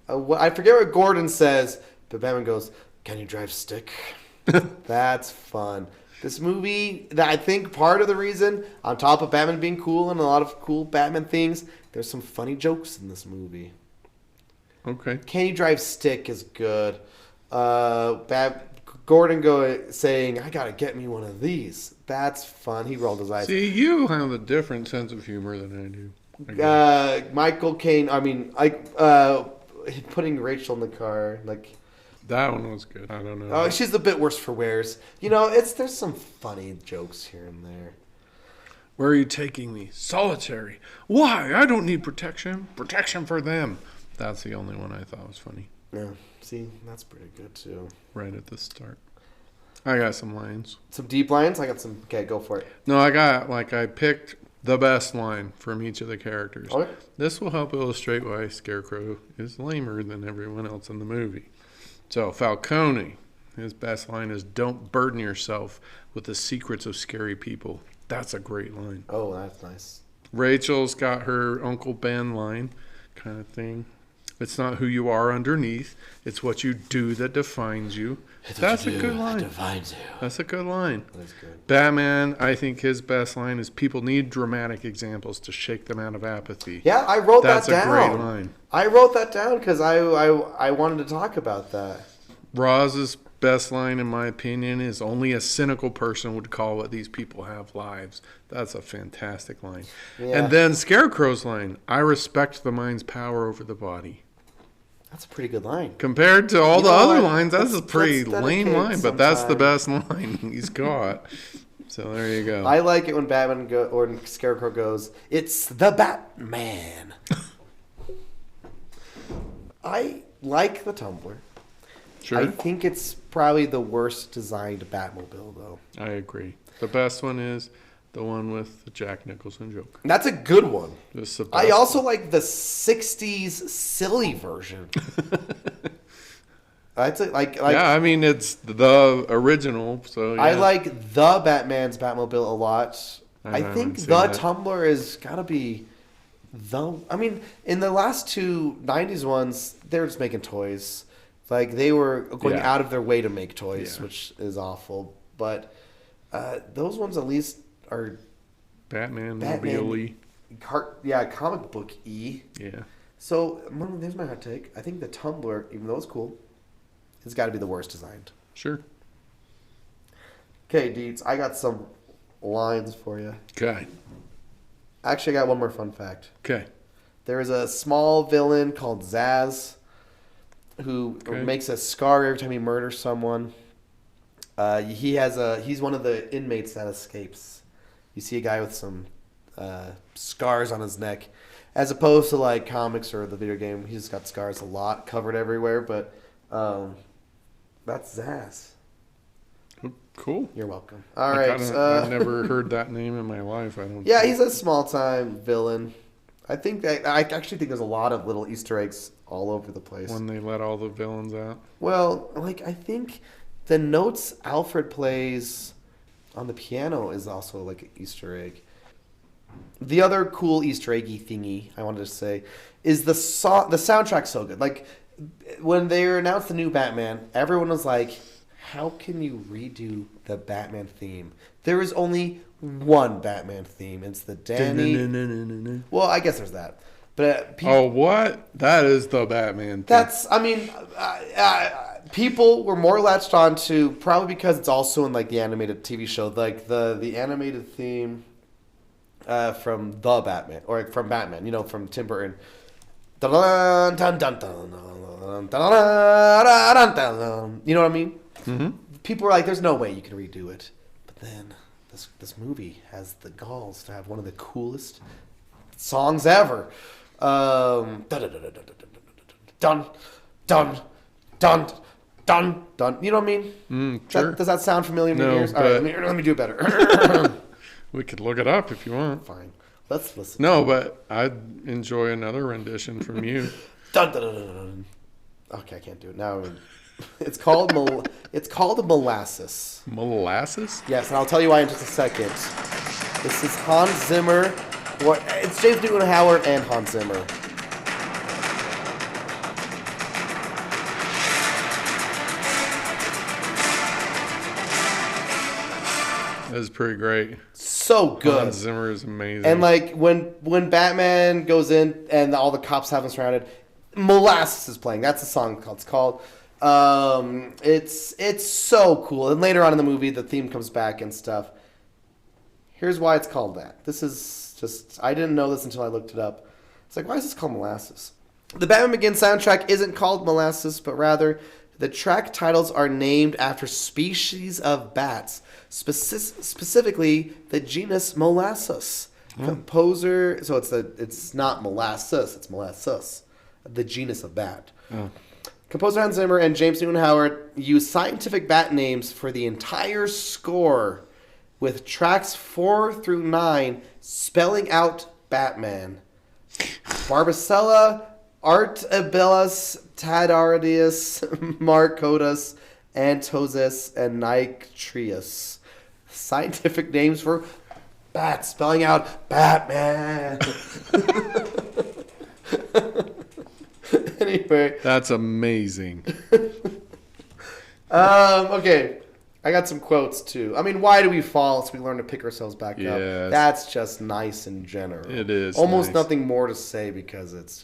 I forget what Gordon says, but Batman goes, "Can you drive stick?" That's fun. This movie, I think part of the reason, on top of Batman being cool and a lot of cool Batman things, there's some funny jokes in this movie. Okay. Can you drive stick is good. Gordon saying, I gotta get me one of these. That's fun. He rolled his eyes. See, you have a different sense of humor than I do. Michael Caine, putting Rachel in the car, like... That one was good. I don't know. Oh, she's a bit worse for wears. You know, there's some funny jokes here and there. Where are you taking me? Solitary. Why? I don't need protection. Protection for them. That's the only one I thought was funny. Yeah, see, that's pretty good too. Right at the start. I got some lines. Some deep lines? I got some. Okay, go for it. No, I picked the best line from each of the characters. Okay. This will help illustrate why Scarecrow is lamer than everyone else in the movie. So, Falcone, his best line is, don't burden yourself with the secrets of scary people. That's a great line. Oh, that's nice. Rachel's got her Uncle Ben line kind of thing. It's not who you are underneath. It's what you do that defines you. That's a good line. Defines you. That's a good line. That's good. Batman, I think his best line is, people need dramatic examples to shake them out of apathy. Yeah, I wrote that down. That's a great line. I wrote that down because I wanted to talk about that. Roz's best line, in my opinion, is, only a cynical person would call what these people have lives. That's a fantastic line. Yeah. And then Scarecrow's line, I respect the mind's power over the body. That's a pretty good line. Compared to all the other lines, that's a pretty let's lame dedicate line, but that's the best line he's got. So there you go. I like it when or Scarecrow goes, it's the Batman. I like the Tumbler. Sure. I think it's probably the worst designed Batmobile, though. I agree. The best one is the one with the Jack Nicholson joke. That's a good one. It's the best I also like the 60s silly version. yeah, I mean, it's the original, so yeah. I like the Batman's Batmobile a lot. I think the that. Tumbler is got to be I mean, in the last two 90s ones, they're just making toys. Like, they were going out of their way to make toys, which is awful. But those ones at least are Batman. Mobile-y. Comic book-y. Yeah. So, there's my hot take. I think the Tumbler, even though it's cool, it's got to be the worst designed. Sure. Okay, Deets, I got some lines for you. Okay. Actually, I got one more fun fact. Okay. There is a small villain called Zaz who makes a scar every time he murders someone. He's one of the inmates that escapes. You see a guy with some scars on his neck, as opposed to like comics or the video game. He's got scars a lot, covered everywhere. But that's Zaz. Cool. You're welcome. All right. I've never heard that name in my life. I don't. Yeah, he's a small time villain. I actually think there's a lot of little Easter eggs all over the place. When they let all the villains out. Well, like I think the notes Alfred plays on the piano is also like an Easter egg. The other cool Easter eggy thingy I wanted to say is the soundtrack's so good. Like when they announced the new Batman, everyone was like, how can you redo the Batman theme? There is only one Batman theme. It's the Danny. Well, I guess there's that. But what? That is the Batman theme. That's, I mean, people were more latched on to, probably because it's also in like the animated TV show, like the animated theme from the Batman, or from Batman, from Tim Burton. You know what I mean? Mm-hmm. People were like, "There's no way you can redo it," but then this movie has the galls to have one of the coolest songs ever. Dun dun dun dun dun. You know what I mean? Sure. Does that sound familiar to your ears? All right, let me do it better. We could look it up if you want. Fine. Let's listen. No, but I'd enjoy another rendition from you. Dun, dun, dun, dun, dun. Okay, I can't do it now. It's called Molasses. Molasses? Yes, and I'll tell you why in just a second. This is Hans Zimmer. It's James Newton Howard and Hans Zimmer. That is pretty great. So good. Hans Zimmer is amazing. And like when Batman goes in and all the cops have him surrounded, Molasses is playing. That's the song it's called. It's so cool. And later on in the movie, the theme comes back and stuff. Here's why it's called that. This is just, I didn't know this until I looked it up. It's like, why is this called Molasses? The Batman Begins soundtrack isn't called Molasses, but rather the track titles are named after species of bats, specifically the genus Molassus. Composer, so it's not molasses, it's molassus, the genus of bat. Composer Hans Zimmer and James Newton Howard used scientific bat names for the entire score, with tracks 4 through 9 spelling out Batman. Barbacella, Artabellus, Tadarius, Marcotus, Antoses, and Nitrius. Scientific names for bats, spelling out Batman. Anyway. That's amazing. Okay. I got some quotes too. I mean, why do we fall so we learn to pick ourselves back up? That's just nice in general. It is almost nice. Nothing more to say because it's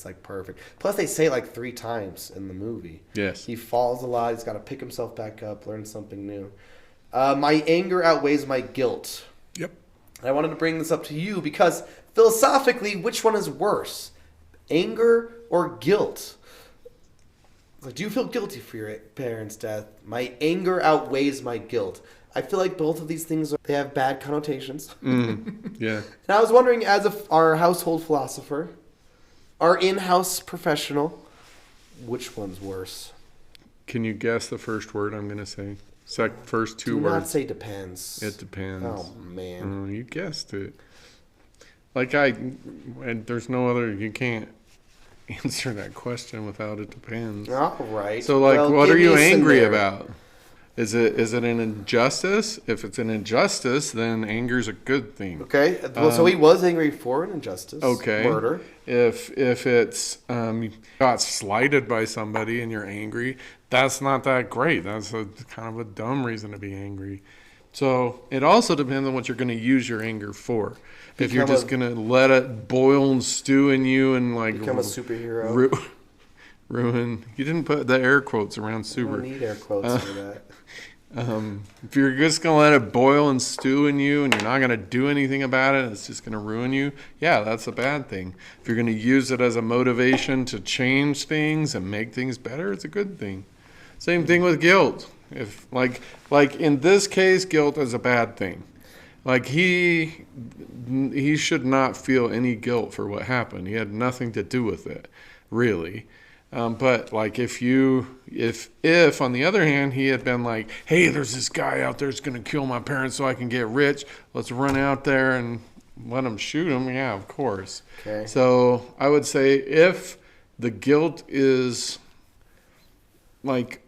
like perfect. Plus they say it like 3 times in the movie. Yes. He falls a lot. He's got to pick himself back up, learn something new. My anger outweighs my guilt. Yep. I wanted to bring this up to you because philosophically, which one is worse? Anger or guilt? Like, do you feel guilty for your parents' death? My anger outweighs my guilt. I feel like both of these things, they have bad connotations. Yeah. And I was wondering, as our household philosopher, our in-house professional, which one's worse? Can you guess the first word I'm going to say? First 2 Do words. not say depends. It depends. Oh, man. You guessed it. And there's no other, you can't answer that question without it depends. All right. So, what are you angry about? Is it an injustice? If it's an injustice, then anger's a good thing. Okay. Well, so he was angry for an injustice. Okay. Murder. If it's you got slighted by somebody and you're angry, that's not that great. That's kind of a dumb reason to be angry. So it also depends on what you're going to use your anger for. If you're just going to let it boil and stew in you and become a superhero. Ruin. You didn't put the air quotes around super. I don't need air quotes for that. If you're just going to let it boil and stew in you and you're not going to do anything about it, it's just going to ruin you, yeah, that's a bad thing. If you're going to use it as a motivation to change things and make things better, it's a good thing. Same thing with guilt. If like in this case, guilt is a bad thing. Like he should not feel any guilt for what happened. He had nothing to do with it, really. But like if on the other hand he had been like, hey, there's this guy out there that's gonna kill my parents so I can get rich. Let's run out there and let him shoot him. Yeah, of course. Okay. So I would say if the guilt is like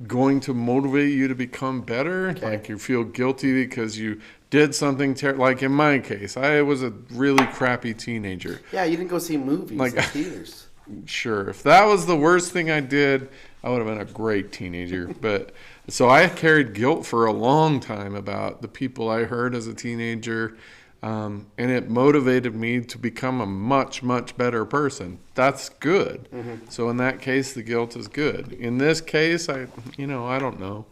going to motivate you to become better, like you feel guilty because you did something like in my case, I was a really crappy teenager. Yeah, you didn't go see movies in theaters. Sure. If that was the worst thing I did, I would have been a great teenager. But so I carried guilt for a long time about the people I hurt as a teenager. And it motivated me to become a much, much better person. That's good. Mm-hmm. So in that case, the guilt is good. In this case, I don't know.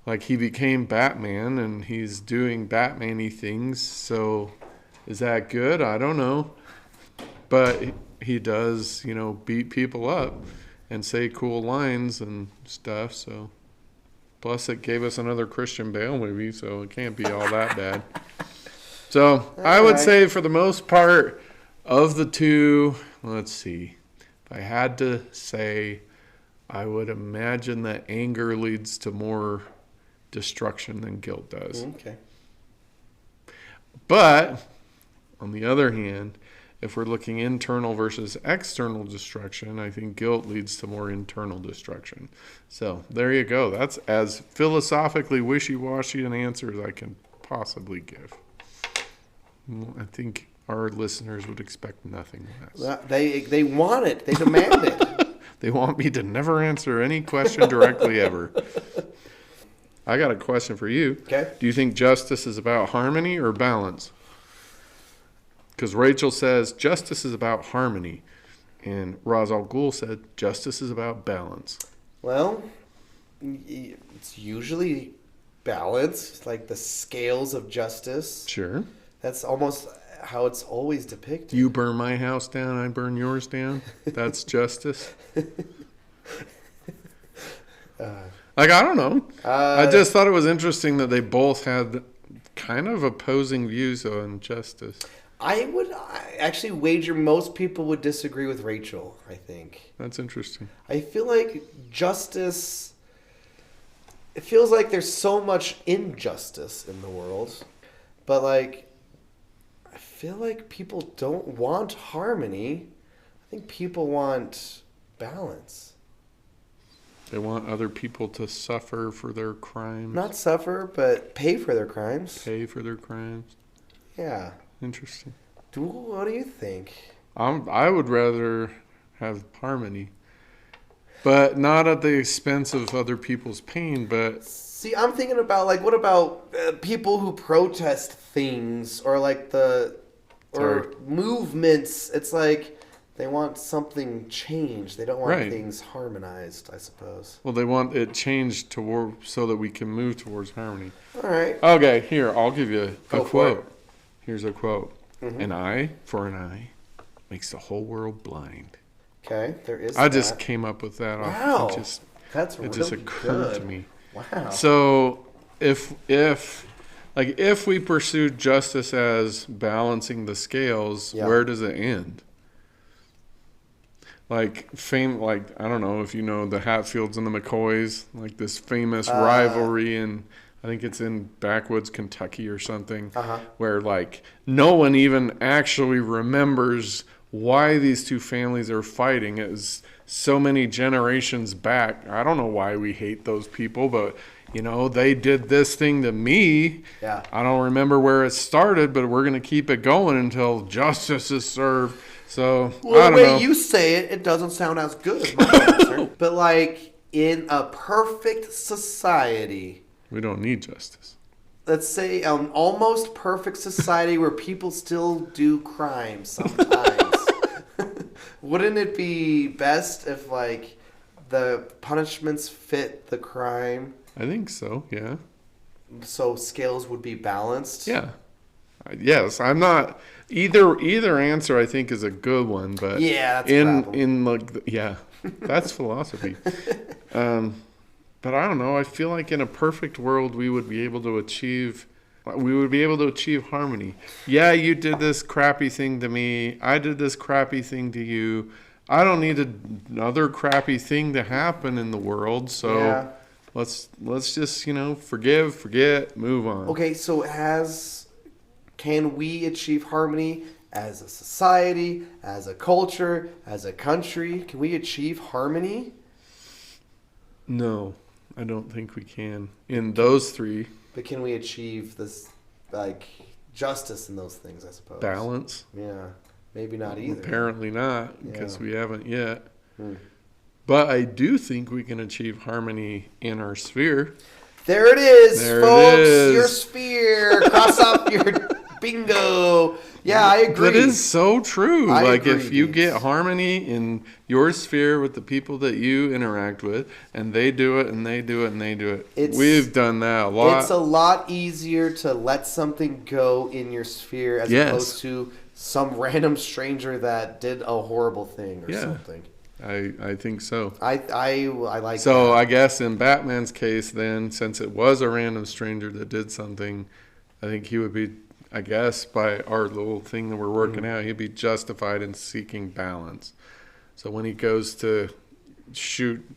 Like he became Batman and he's doing Batman-y things. So is that good? I don't know. But he does, beat people up and say cool lines and stuff. So, plus it gave us another Christian Bale movie, so it can't be all that bad. So I would say for the most part of the two, let's see, if I had to say, I would imagine that anger leads to more destruction than guilt does. Okay. But on the other hand, if we're looking internal versus external destruction, I think guilt leads to more internal destruction. So there you go. That's as philosophically wishy-washy an answer as I can possibly give. I think our listeners would expect nothing less. Well, they want it. They demand it. They want me to never answer any question directly ever. I got a question for you. Okay. Do you think justice is about harmony or balance? Because Rachel says justice is about harmony, and Ra's al Ghul said justice is about balance. Well, it's usually balance. It's like the scales of justice. Sure. That's almost how it's always depicted. You burn my house down, I burn yours down. That's justice. I don't know. I just thought it was interesting that they both had kind of opposing views on justice. I would actually wager most people would disagree with Rachel, I think. That's interesting. I feel like justice, it feels like there's so much injustice in the world, but like, I feel like people don't want harmony. I think people want balance. They want other people to suffer for their crimes. Not suffer, but pay for their crimes. Pay for their crimes. Yeah. Interesting. What do you think? I would rather have harmony, but not at the expense of other people's pain. But see, I'm thinking about like, what about people who protest things or like movements? It's like they want something changed. They don't want things harmonized, I suppose. Well, they want it changed so that we can move towards harmony. All right. Okay, here, I'll give you a quote. It. Here's a quote. Mm-hmm. An eye for an eye makes the whole world blind. Okay, there is I just came up with that. Wow. It just occurred to me. Wow. So if we pursue justice as balancing the scales, where does it end? Like I don't know if you know the Hatfields and the McCoys, like this famous rivalry in, I think it's in backwoods Kentucky or something, where like no one even actually remembers why these two families are fighting. It was so many generations back. I don't know why we hate those people, but they did this thing to me. Yeah. I don't remember where it started, but we're going to keep it going until justice is served. So, well, the way you say it, it doesn't sound as good as my answer. But like in a perfect society, we don't need justice. Let's say an almost perfect society where people still do crimes sometimes. Wouldn't it be best if like the punishments fit the crime? I think so, yeah. So scales would be balanced? Yeah. Yes, I'm not either answer I think is a good one, but yeah, that's a problem. in like yeah, that's philosophy. But I don't know. I feel like in a perfect world we would be able to achieve harmony. Yeah, you did this crappy thing to me. I did this crappy thing to you. I don't need another crappy thing to happen in the world, so Yeah. let's just, forgive, forget, move on. Okay, so can we achieve harmony as a society, as a culture, as a country? Can we achieve harmony? No, I don't think we can. In those three. But can we achieve this, like, justice in those things, I suppose? Balance? Yeah. Maybe not either. Apparently not, because we haven't yet. Hmm. But I do think we can achieve harmony in our sphere. There it is, There folks. it is. Your sphere. Cross off your bingo. Yeah, I agree. That is so true. I Like, agree, if you Beats. get harmony in your sphere with the people that you interact with, and they do it, and they do it, and they do it. We've done that a lot. It's a lot easier to let something go in your sphere as opposed to some random stranger that did a horrible thing or something. I think so. I like So that. I guess in Batman's case, then, since it was a random stranger that did something, I think he would be, I guess, by our little thing that we're working out, he'd be justified in seeking balance. So when he goes to shoot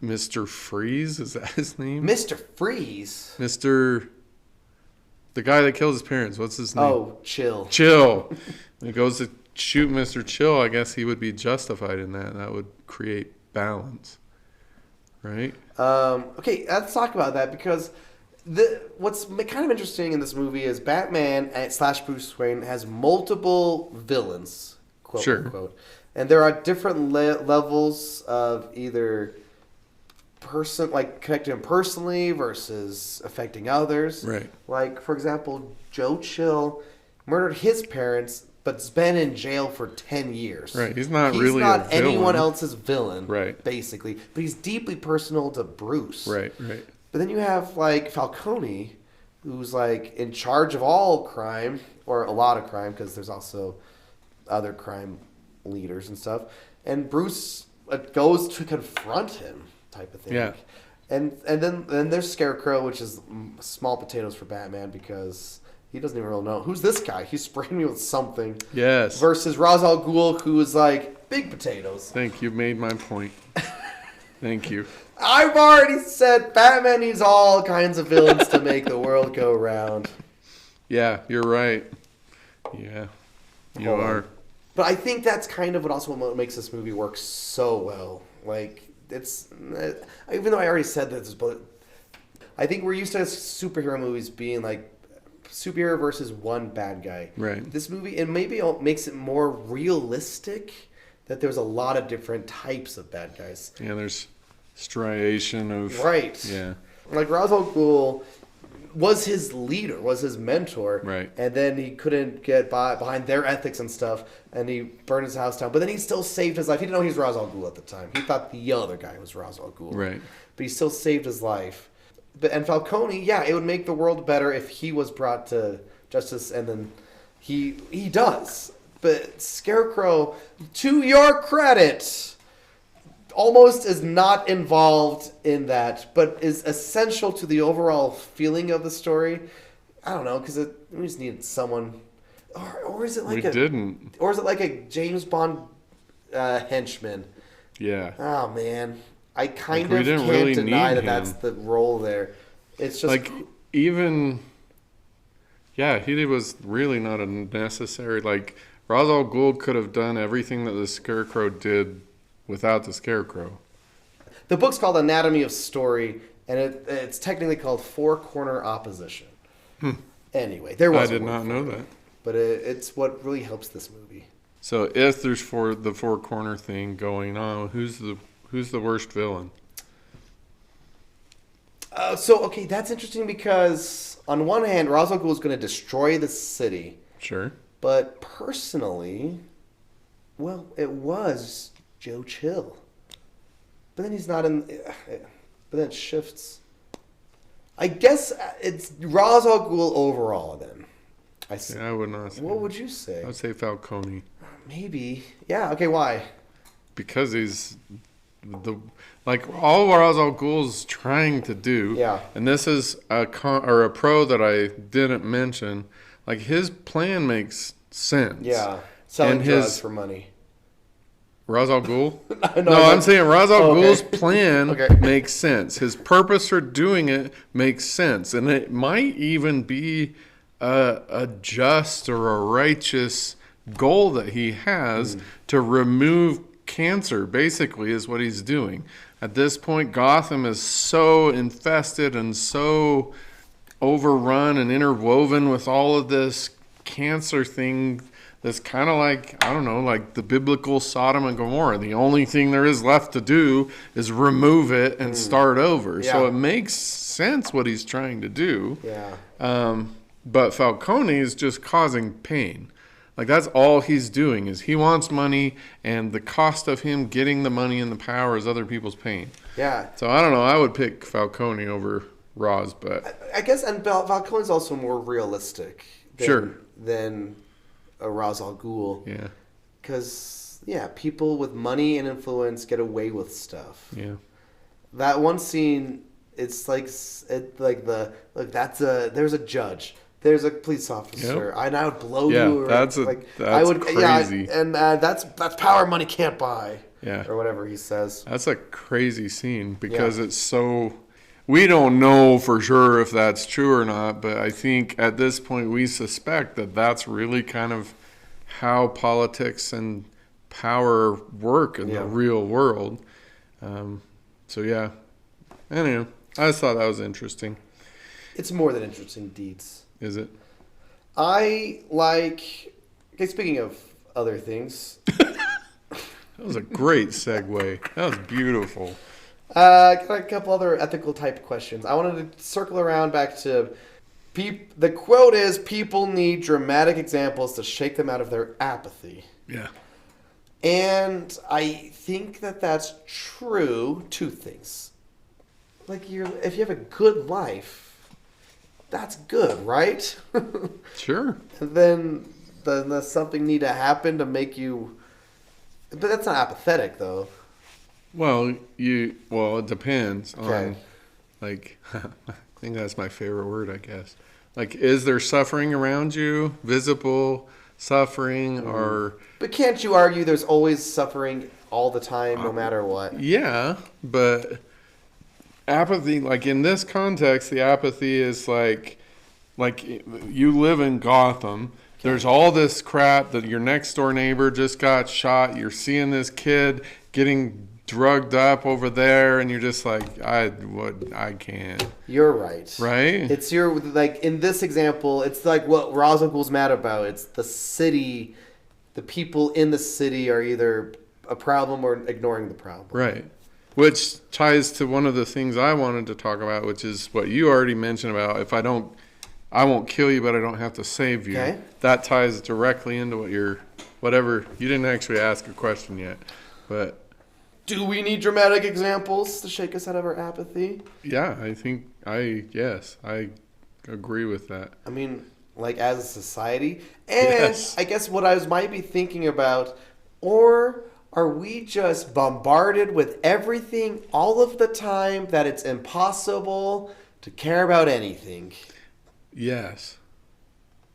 Mr. Freeze, is that his name? Mr. Freeze. The guy that kills his parents, what's his name? Oh, Chill. Chill. When he goes to shoot Mr. Chill, I guess he would be justified in that. That would create balance. Right? Okay, let's talk about that because what's kind of interesting in this movie is Batman / Bruce Wayne has multiple villains, quote unquote, and there are different levels of either connecting him personally versus affecting others. Right. Like, for example, Joe Chill murdered his parents, but's been in jail for 10 years. Right. He's not He's really not a villain. anyone else's villain. Right. Basically, but he's deeply personal to Bruce. Right. Right. But then you have like Falcone, who's like in charge of all crime or a lot of crime because there's also other crime leaders and stuff. And Bruce goes to confront him, type of thing. Yeah. And then there's Scarecrow, which is small potatoes for Batman because he doesn't even really know who's this guy. He sprayed me with something. Yes. Versus Ra's al Ghul, who is like big potatoes. Thank you. Made my point. Thank you. I've already said Batman needs all kinds of villains to make the world go round. Yeah, you're right. Yeah, you are. But I think that's kind of what makes this movie work so well. Like, it's... Even though I already said this, but I think we're used to superhero movies being like superhero versus one bad guy. Right. This movie, and maybe it makes it more realistic that there's a lot of different types of bad guys. Yeah, there's striation of... Right. Yeah. Like, Ra's al Ghul was his leader, was his mentor. Right. And then he couldn't get behind their ethics and stuff, and he burned his house down. But then he still saved his life. He didn't know he was Ra's al Ghul at the time. He thought the other guy was Ra's al Ghul. Right. But he still saved his life. And Falcone, yeah, it would make the world better if he was brought to justice, and then he does. But Scarecrow, to your credit, almost is not involved in that, but is essential to the overall feeling of the story. I don't know, because we just needed someone, or is it like or is it like a James Bond henchman? Yeah. Oh man, I kind of can't really deny that that's the role there. It's just like even. Yeah, he was really not a necessary like. Ra's al Ghul could have done everything that the Scarecrow did without the Scarecrow. The book's called Anatomy of Story, and it's technically called Four Corner Opposition. Anyway, there was. I did not know that. But it's what really helps this movie. So if there's the four corner thing going on, who's the worst villain? Okay, that's interesting because on one hand, Ra's al Ghul is going to destroy the city. Sure. But personally, well, it was Joe Chill. But then he's not in... But then it shifts. I guess it's Ra's al Ghul overall then. I would not say. What would you say? I would say Falcone. Maybe. Yeah, okay, why? Because he's all Ra's al Ghul's trying to do. Yeah. And this is a pro that I didn't mention. Like, his plan makes sense. Yeah. Selling and drugs for money. Ra's al Ghul? No, I'm saying Ra's al Ghul's okay. plan Okay. makes sense. His purpose for doing it makes sense. And it might even be a just or a righteous goal that he has to remove cancer, basically, is what he's doing. At this point, Gotham is so infested and so overrun and interwoven with all of this cancer thing that's kind of like, I don't know, like the biblical Sodom and Gomorrah. The only thing there is left to do is remove it and start over. Yeah. So it makes sense what he's trying to do. Yeah. But Falcone is just causing pain. Like, that's all he's doing is he wants money, and the cost of him getting the money and the power is other people's pain. Yeah. So I don't know. I would pick Falcone over Ra's, but I guess, and Falcone's also more realistic than a Ra's al Ghul. Yeah. Because, people with money and influence get away with stuff. Yeah. That one scene, it's like, there's a judge. There's a police officer, and I would blow you. Or, that's crazy. Yeah, and that's power money can't buy. Yeah. Or whatever he says. That's a crazy scene because it's so... We don't know for sure if that's true or not, but I think at this point we suspect that that's really kind of how politics and power work in the real world. Anyway, I just thought that was interesting. It's more than interesting, Deeds. Is it? I like... Okay, speaking of other things... That was a great segue. That was beautiful. Got a couple other ethical type questions. I wanted to circle around back to... The quote is, people need dramatic examples to shake them out of their apathy. Yeah. And I think that that's true. Two things. Like, if you have a good life... That's good, right? Sure. And then something need to happen to make you... But that's not apathetic, though. Well, it depends on, like, I think that's my favorite word, I guess. Like, is there suffering around you? Visible suffering or... But can't you argue there's always suffering all the time, no matter what? Yeah, but... Apathy, like in this context, the apathy is like you live in Gotham. There's all this crap that your next door neighbor just got shot. You're seeing this kid getting drugged up over there, and you're just like, I can't. You're right. Right? It's like in this example, it's like what Ra's al Ghul's mad about. It's the city, the people in the city are either a problem or ignoring the problem. Right. Which ties to one of the things I wanted to talk about, which is what you already mentioned about I won't kill you, but I don't have to save you. Okay. That ties directly into whatever. You didn't actually ask a question yet, but. Do we need dramatic examples to shake us out of our apathy? Yeah, yes, I agree with that. I mean, like as a society, and I guess what I might be thinking about, or are we just bombarded with everything all of the time that it's impossible to care about anything? Yes.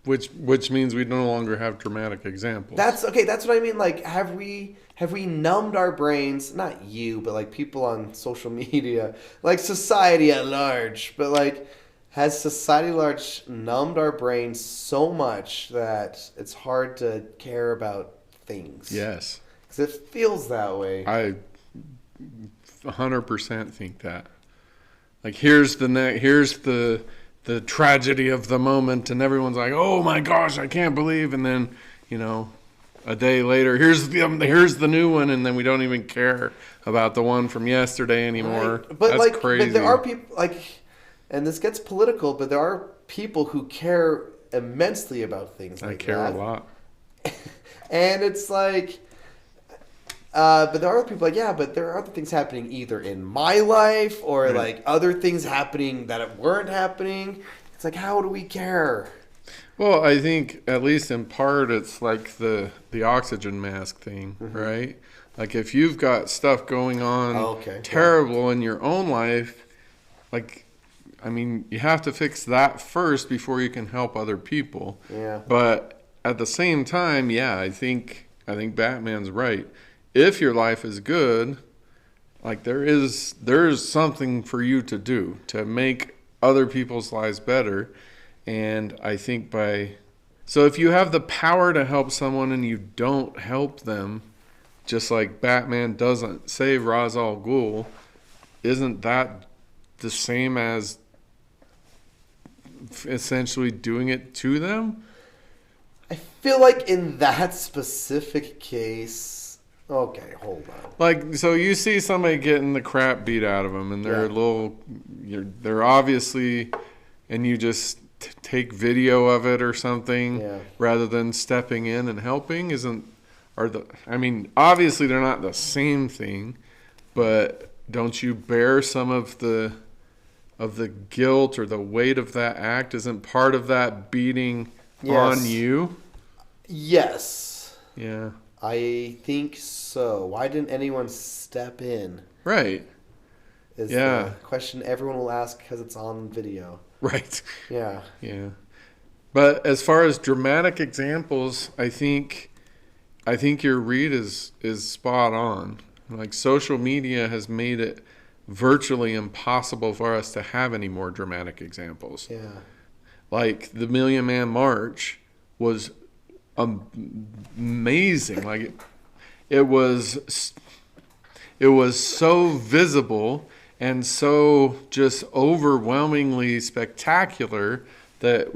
Which means we no longer have dramatic examples. That's what I mean. Like, have we numbed our brains? Not you, but like people on social media, like society at large. But like, has society at large numbed our brains so much that it's hard to care about things? Yes. It feels that way. I 100% think that. Like, here's the tragedy of the moment, and everyone's like, "Oh my gosh, I can't believe!" And then, a day later, here's the new one, and then we don't even care about the one from yesterday anymore. Right. But that's crazy. But there are people and this gets political, but there are people who care immensely about things like that. I care a lot. And it's like, But there are other people like, yeah, but there are other things happening either in my life or like other things happening that weren't happening. It's like, how do we care? Well, I think at least in part it's like the oxygen mask thing, right? Like if you've got stuff going on terrible in your own life, like, I mean, you have to fix that first before you can help other people. Yeah. But at the same time, yeah, I think Batman's right. If your life is good, like there's something for you to do to make other people's lives better. And I think so if you have the power to help someone and you don't help them, just like Batman doesn't save Ra's al Ghul, isn't that the same as essentially doing it to them? I feel like in that specific case, okay, hold on. Like, so you see somebody getting the crap beat out of them, and they're obviously, and you just take video of it or something rather than stepping in and helping. I mean, obviously they're not the same thing, but don't you bear some of the guilt or the weight of that act? Isn't part of that beating on you? Yes. Yeah. I think so. Why didn't anyone step in? Right. Is the question everyone will ask because it's on video. Right. Yeah. Yeah. But as far as dramatic examples, I think your read is spot on. Like, social media has made it virtually impossible for us to have any more dramatic examples. Yeah. Like the Million Man March was amazing. Like it was so visible and so just overwhelmingly spectacular that,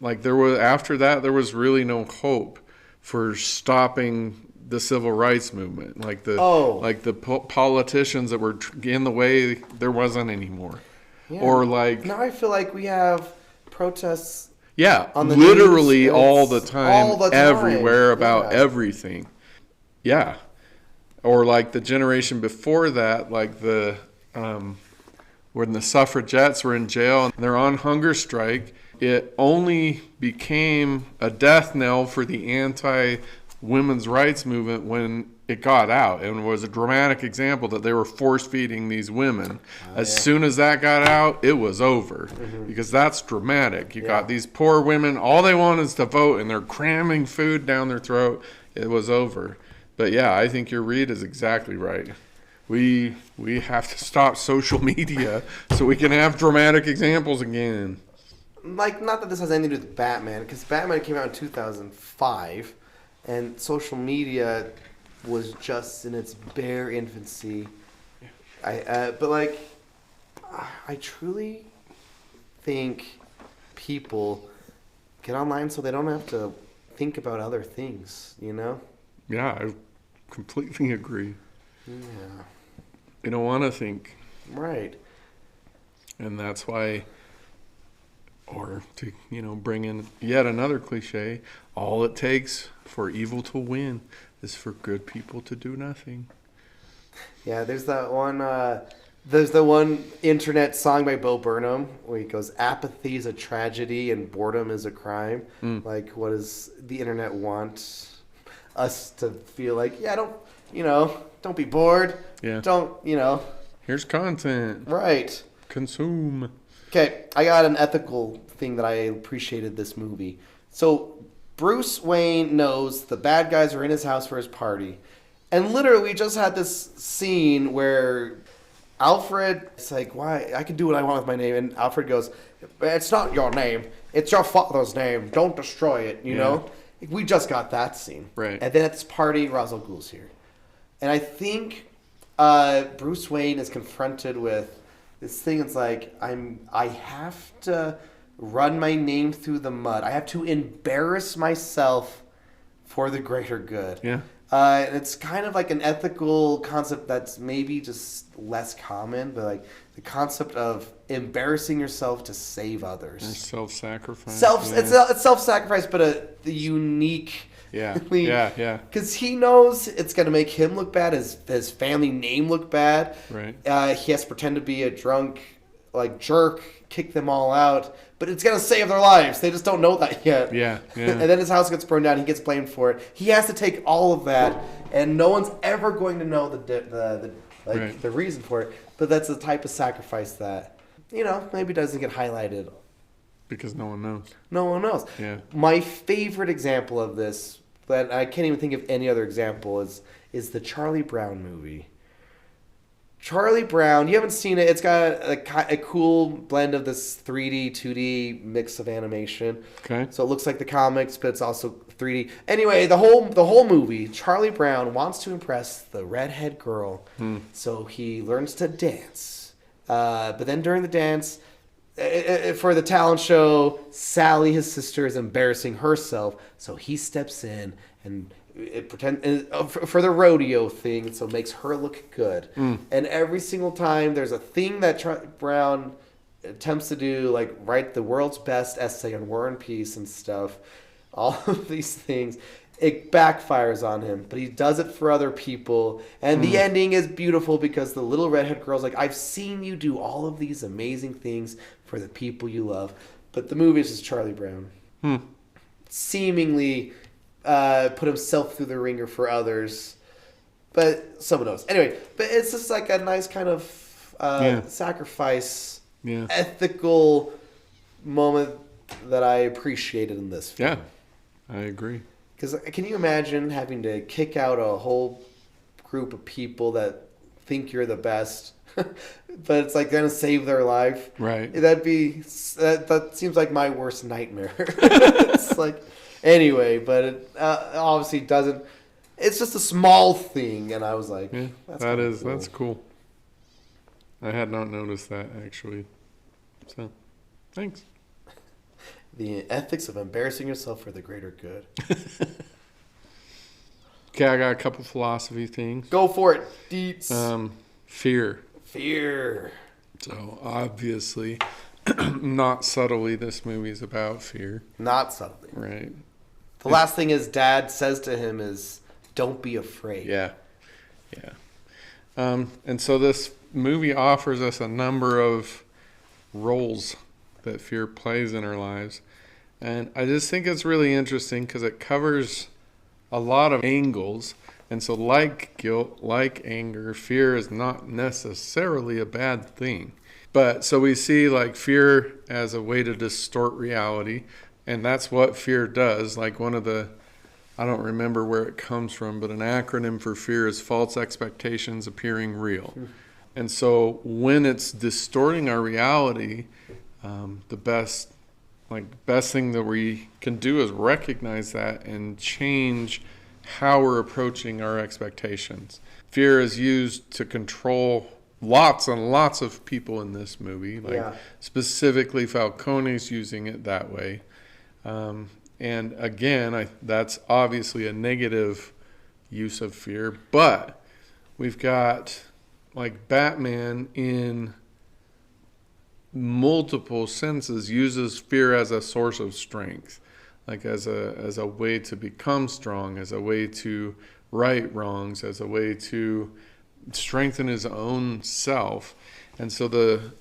like, there was really no hope for stopping the civil rights movement. Like the politicians that were in the way, there wasn't anymore. Yeah. Or like now I feel like we have protests. Yeah, on the literally news, all the time, everywhere about yeah. everything. Yeah. Or like the generation before that, like when the suffragettes were in jail and they're on hunger strike, it only became a death knell for the anti-women's rights movement when it got out, and was a dramatic example that they were force-feeding these women. As soon as that got out, it was over, because that's dramatic. You got these poor women, all they want is to vote, and they're cramming food down their throat. It was over. But yeah, I think your read is exactly right. We have to stop social media so we can have dramatic examples again. Like, not that this has anything to do with Batman, because Batman came out in 2005, and social media was just in its bare infancy. But like, I truly think people get online so they don't have to think about other things, you know? Yeah, I completely agree. Yeah. You don't want to think. Right. And that's why, or to, bring in yet another cliche, all it takes for evil to win is for good people to do nothing. Yeah, there's that one. There's the one internet song by Bo Burnham where he goes, "Apathy is a tragedy and boredom is a crime." Like, what does the internet want us to feel like? Yeah, don't be bored. Yeah. Don't. Here's content. Right. Consume. Okay, I got an ethical thing that I appreciated this movie. So Bruce Wayne knows the bad guys are in his house for his party. And literally we just had this scene where Alfred is like, why? I can do what I want with my name. And Alfred goes, it's not your name. It's your father's name. Don't destroy it, you know? We just got that scene. Right. And then at this party, Ra's al Ghul's here. And I think Bruce Wayne is confronted with this thing. It's like, I have to run my name through the mud. I have to embarrass myself for the greater good. Yeah. And it's kind of like an ethical concept that's maybe just less common, but like the concept of embarrassing yourself to save others. Or self-sacrifice. It's self-sacrifice, but the unique Yeah. Yeah. Because he knows it's going to make him look bad, his family name look bad. Right. He has to pretend to be a drunk, jerk, kick them all out. But it's going to save their lives. They just don't know that yet. Yeah. And then his house gets burned down. He gets blamed for it. He has to take all of that, and no one's ever going to know the reason for it. But that's the type of sacrifice that, maybe doesn't get highlighted. Because no one knows. No one knows. Yeah. My favorite example of this, that I can't even think of any other example, is the Charlie Brown movie. Charlie Brown, you haven't seen it. It's got a cool blend of this 3D, 2D mix of animation. Okay. So it looks like the comics, but it's also 3D. Anyway, the whole movie, Charlie Brown wants to impress the redhead girl, so he learns to dance. But then during the dance, for the talent show, Sally, his sister, is embarrassing herself, so he steps in and for the rodeo thing, so makes her look good. And every single time there's a thing that Brown attempts to do, like write the world's best essay on War and Peace and stuff, all of these things, it backfires on him, but he does it for other people. And the ending is beautiful because the little redhead girl's like, I've seen you do all of these amazing things for the people you love. But the movie is just Charlie Brown. Seemingly put himself through the ringer for others. But someone knows. Anyway, but it's just like a nice kind of sacrifice, ethical moment that I appreciated in this film. Yeah, I agree. Because can you imagine having to kick out a whole group of people that think you're the best, but it's like going to save their life? Right. That seems like my worst nightmare. It's like, anyway, but it obviously doesn't. It's just a small thing, and I was like, that's cool. I had not noticed that, actually. So, thanks. The ethics of embarrassing yourself for the greater good. Okay, I got a couple philosophy things. Go for it, Deets. Fear. So obviously, not subtly, this movie's about fear. Not subtly. Right. The last thing his dad says to him is, don't be afraid. Yeah. And so this movie offers us a number of roles that fear plays in our lives. And I just think it's really interesting because it covers a lot of angles. And so like guilt, like anger, fear is not necessarily a bad thing. But so we see fear as a way to distort reality. And that's what fear does. Like one of the, I don't remember where it comes from, but an acronym for fear is false expectations appearing real. And so when it's distorting our reality, the best thing that we can do is recognize that and change how we're approaching our expectations. Fear is used to control lots and lots of people in this movie. Specifically, Falcone's using it that way. And again, that's obviously a negative use of fear. But we've got Batman in multiple senses uses fear as a source of strength, as a way to become strong, as a way to right wrongs, as a way to strengthen his own self. And so the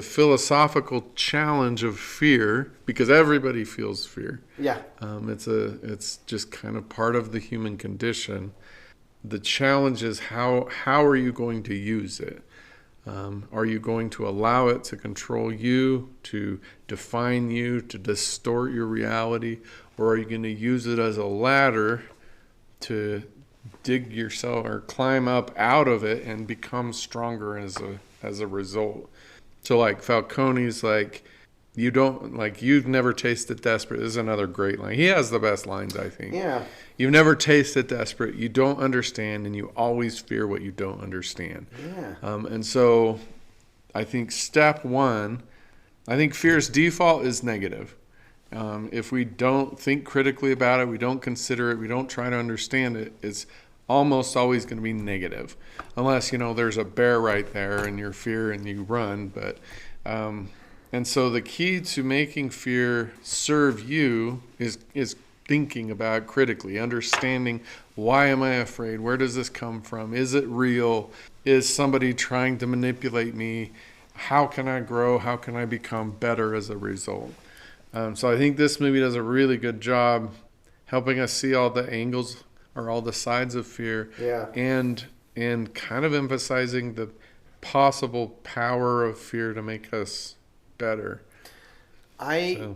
philosophical challenge of fear, because everybody feels fear. Yeah. It's just kind of part of the human condition. The challenge is how are you going to use it? Are you going to allow it to control you, to define you, to distort your reality? Or are you going to use it as a ladder to dig yourself or climb up out of it and become stronger as a result? So Falcone's you don't you've never tasted desperate. This is another great line. He has the best lines, I think. Yeah. You've never tasted desperate. You don't understand, and you always fear what you don't understand. Yeah. And so I think step one, I think fear's default is negative. If we don't think critically about it, we don't consider it, we don't try to understand it, it's almost always going to be negative. Unless, there's a bear right there and you fear and you run. But and so the key to making fear serve you is thinking about critically, understanding why am I afraid? Where does this come from? Is it real? Is somebody trying to manipulate me? How can I grow? How can I become better as a result? So I think this movie does a really good job helping us see all the angles or all the sides of fear, and kind of emphasizing the possible power of fear to make us better. I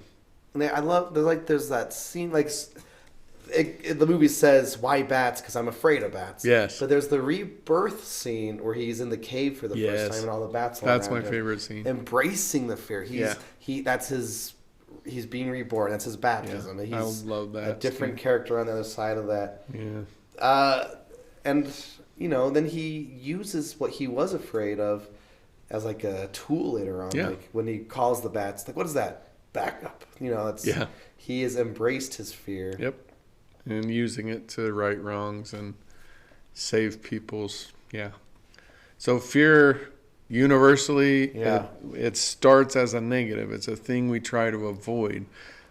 love there's that scene the movie says why bats because I'm afraid of bats. Yes. But there's the rebirth scene where he's in the cave for the first time and all the bats. That's around my him, favorite scene. Embracing the fear. He's being reborn. That's his baptism. Yeah, I love that. A different character on the other side of that. Yeah. And then he uses what he was afraid of as like a tool later on. Yeah. Like when he calls the bats, like what is that? Backup. He has embraced his fear. Yep. And using it to right wrongs and save people's, So fear, universally, it starts as a negative. It's a thing we try to avoid.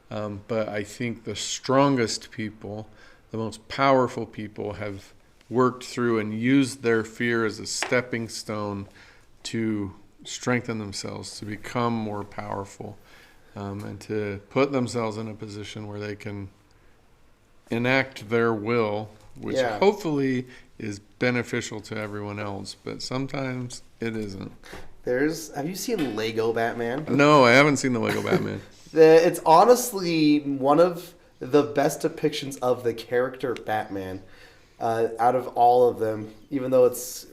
But I think the strongest people, the most powerful people have worked through and used their fear as a stepping stone to strengthen themselves, to become more powerful, and to put themselves in a position where they can enact their will, which hopefully is beneficial to everyone else, but sometimes it isn't. Have you seen Lego Batman? No, I haven't seen the Lego Batman. It's honestly one of the best depictions of the character Batman out of all of them, even though it's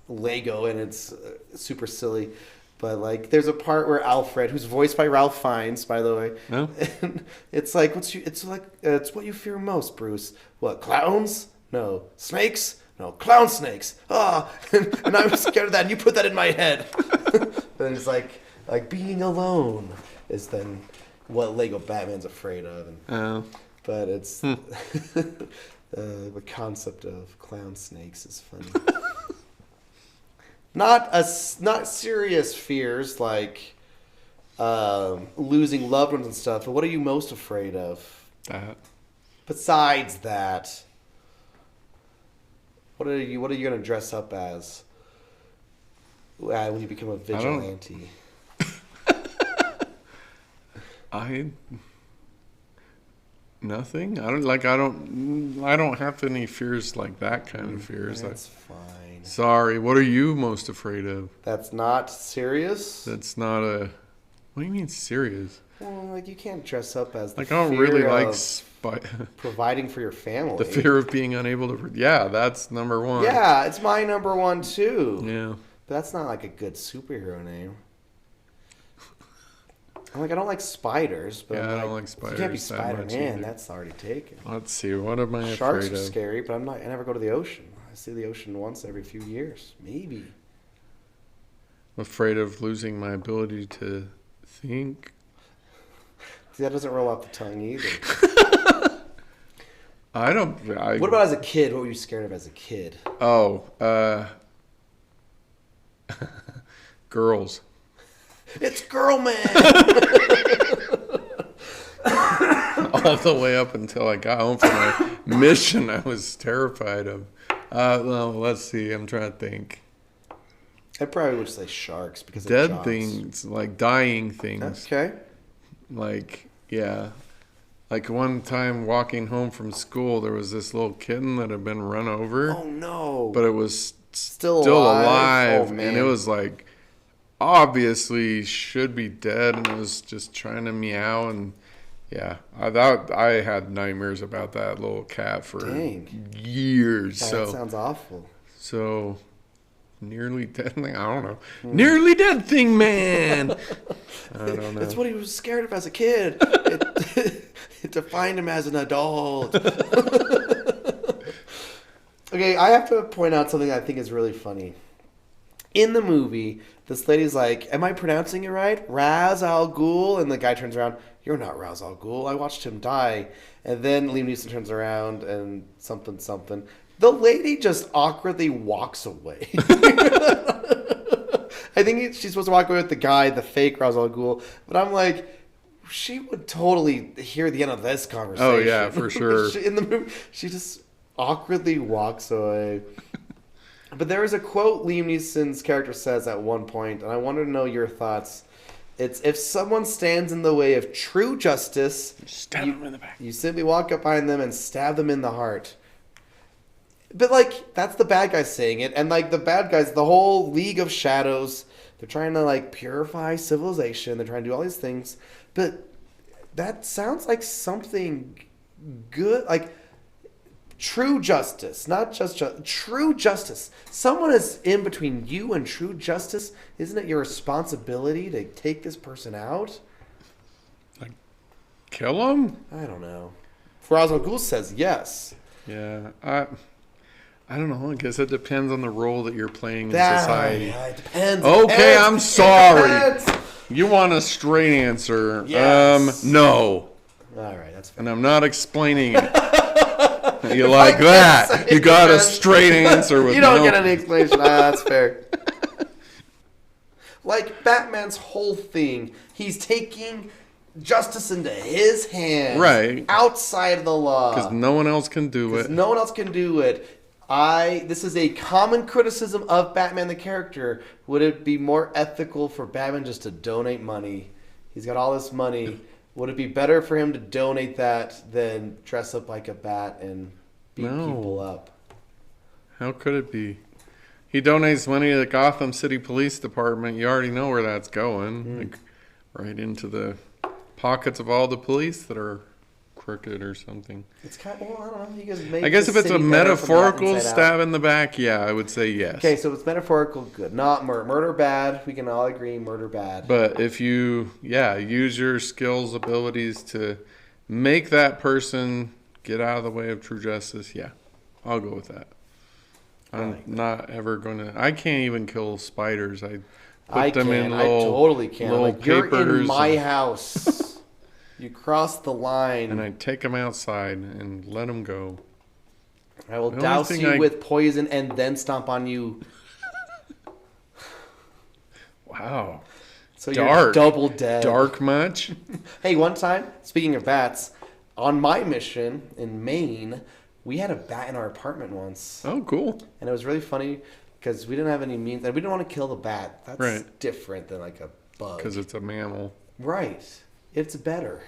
Lego and it's super silly. But there's a part where Alfred, who's voiced by Ralph Fiennes, by the way, and it's like, it's what you fear most, Bruce. What, clowns? No. Snakes? No. Clown snakes. And I'm scared of that. And you put that in my head. Then it's like being alone is then what Lego Batman's afraid of. But it's the concept of clown snakes is funny. Not serious fears like losing loved ones and stuff. But what are you most afraid of? That. Besides that, what are you going to dress up as when you become a vigilante? Nothing. I don't have any fears like that kind of fears. That's fine. Sorry. What are you most afraid of? That's not serious. That's not a. What do you mean serious? Well, you can't dress up as the I don't fear really of providing for your family. The fear of being unable to. Yeah, that's number one. Yeah, it's my number one too. Yeah. But that's not like a good superhero name. I don't like spiders. But I don't like spiders. You can't be Spider-Man. That's already taken. Let's see. What am I Sharks afraid of? are scary, but I never go to the ocean. I see the ocean once every few years, maybe. I'm afraid of losing my ability to think. See, that doesn't roll off the tongue either. What about as a kid? What were you scared of as a kid? Girls. It's Girl Man! All the way up until I got home from my mission, I was terrified of. Well, let's see. I'm trying to think. I probably would say sharks because of dead Jaws. Things, like dying things. Okay. Like one time walking home from school, there was this little kitten that had been run over. Oh no! But it was still alive. Oh, and it was obviously should be dead, and it was just trying to meow. And I had nightmares about that little cat for years. That sounds awful. So nearly dead thing? I don't know. Nearly dead thing, man. I don't know. It's what he was scared of as a kid. It defined him as an adult. Okay, I have to point out something I think is really funny. In the movie, this lady's like, am I pronouncing it right? Ra's al Ghul? And the guy turns around, you're not Ra's al Ghul. I watched him die. And then Liam Neeson turns around and something. The lady just awkwardly walks away. I think she's supposed to walk away with the guy, the fake Ra's al Ghul. But I'm like, she would totally hear the end of this conversation. Oh, yeah, for sure. In the movie, she just awkwardly walks away. But there is a quote Liam Neeson's character says at one point, and I wanted to know your thoughts. It's, if someone stands in the way of true justice, Stab them in the back. You simply walk up behind them and stab them in the heart. But, like, that's the bad guys saying it. And, like, the bad guys, the whole League of Shadows, they're trying to, like, purify civilization. They're trying to do all these things. But that sounds like something good. Like, true justice. Not just true justice. Someone is in between you and true justice. Isn't it your responsibility to take this person out? Like, kill them? I don't know. Ra's al Ghul says yes. Yeah, I don't know. I guess it depends on the role that you're playing in society. Yeah, it depends. Okay, It I'm sorry. depends. You want a straight answer? Yes. No. All right, that's fair. And I'm not explaining it. You like that? You got a straight answer with You don't no. get any explanation. That's fair. Like Batman's whole thing, he's taking justice into his hands, Right. outside of the law, Because no one else can do it. no one else can do it. This is a common criticism of Batman the character. Would it be more ethical for Batman just to donate money? He's got all this money. Would it be better for him to donate that than dress up like a bat and beat people up? How could it be? He donates money to the Gotham City Police Department. You already know where that's going. Like, right into the pockets of all the police that are crooked or something. It's kind of, well, I don't know. You guys make I guess the if it's a city better from the metaphorical inside out. stab in the back, yeah, I would say yes. Okay, so it's metaphorical, good. Not murder. Murder bad. We can all agree murder bad. But if you, use your skills, abilities to make that person get out of the way of true justice, yeah, I'll go with that. I'm not ever going to... I can't even kill spiders. I put them in little... I totally can. little Like, you're in papers my house. You cross the line. and I take them outside and let them go. I will The only douse thing you I- with poison and then stomp on you. Wow. So you're Dark. double dead. Dark much? Hey, one time, speaking of bats, on my mission in Maine, we had a bat in our apartment once. Oh, cool. And it was really funny because we didn't have any means, and we didn't want to kill the bat. That's Right. different than like a bug. Because it's a mammal. Right. It's better.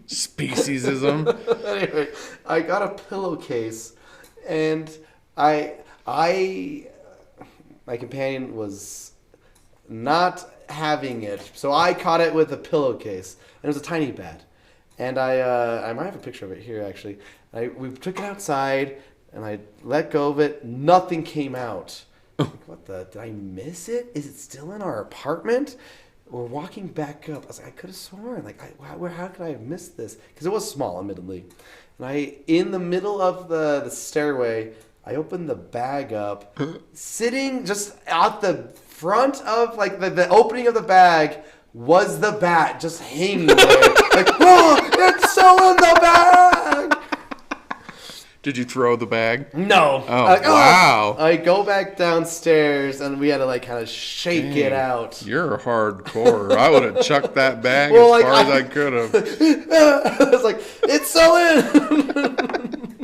Speciesism. Anyway, I got a pillowcase, and my companion was not having it, so I caught it with a pillowcase, and it was a tiny bat. And I might have a picture of it here actually. We took it outside, and I let go of it. Nothing came out. Like, what the? Did I miss it? Is it still in our apartment? We're walking back up. I was like, I could have sworn. Like, how could I have missed this? Because it was small, admittedly. And in the middle of the stairway, I opened the bag up. Sitting just at the front of, like, the opening of the bag was the bat just hanging there. Like, oh, it's still in the bag! Did you throw the bag? No. Oh, wow. I go back downstairs, and we had to, like, kind of shake it out. You're hardcore. I would have chucked that bag Well, as like, far as I could have. I was like, it's so in!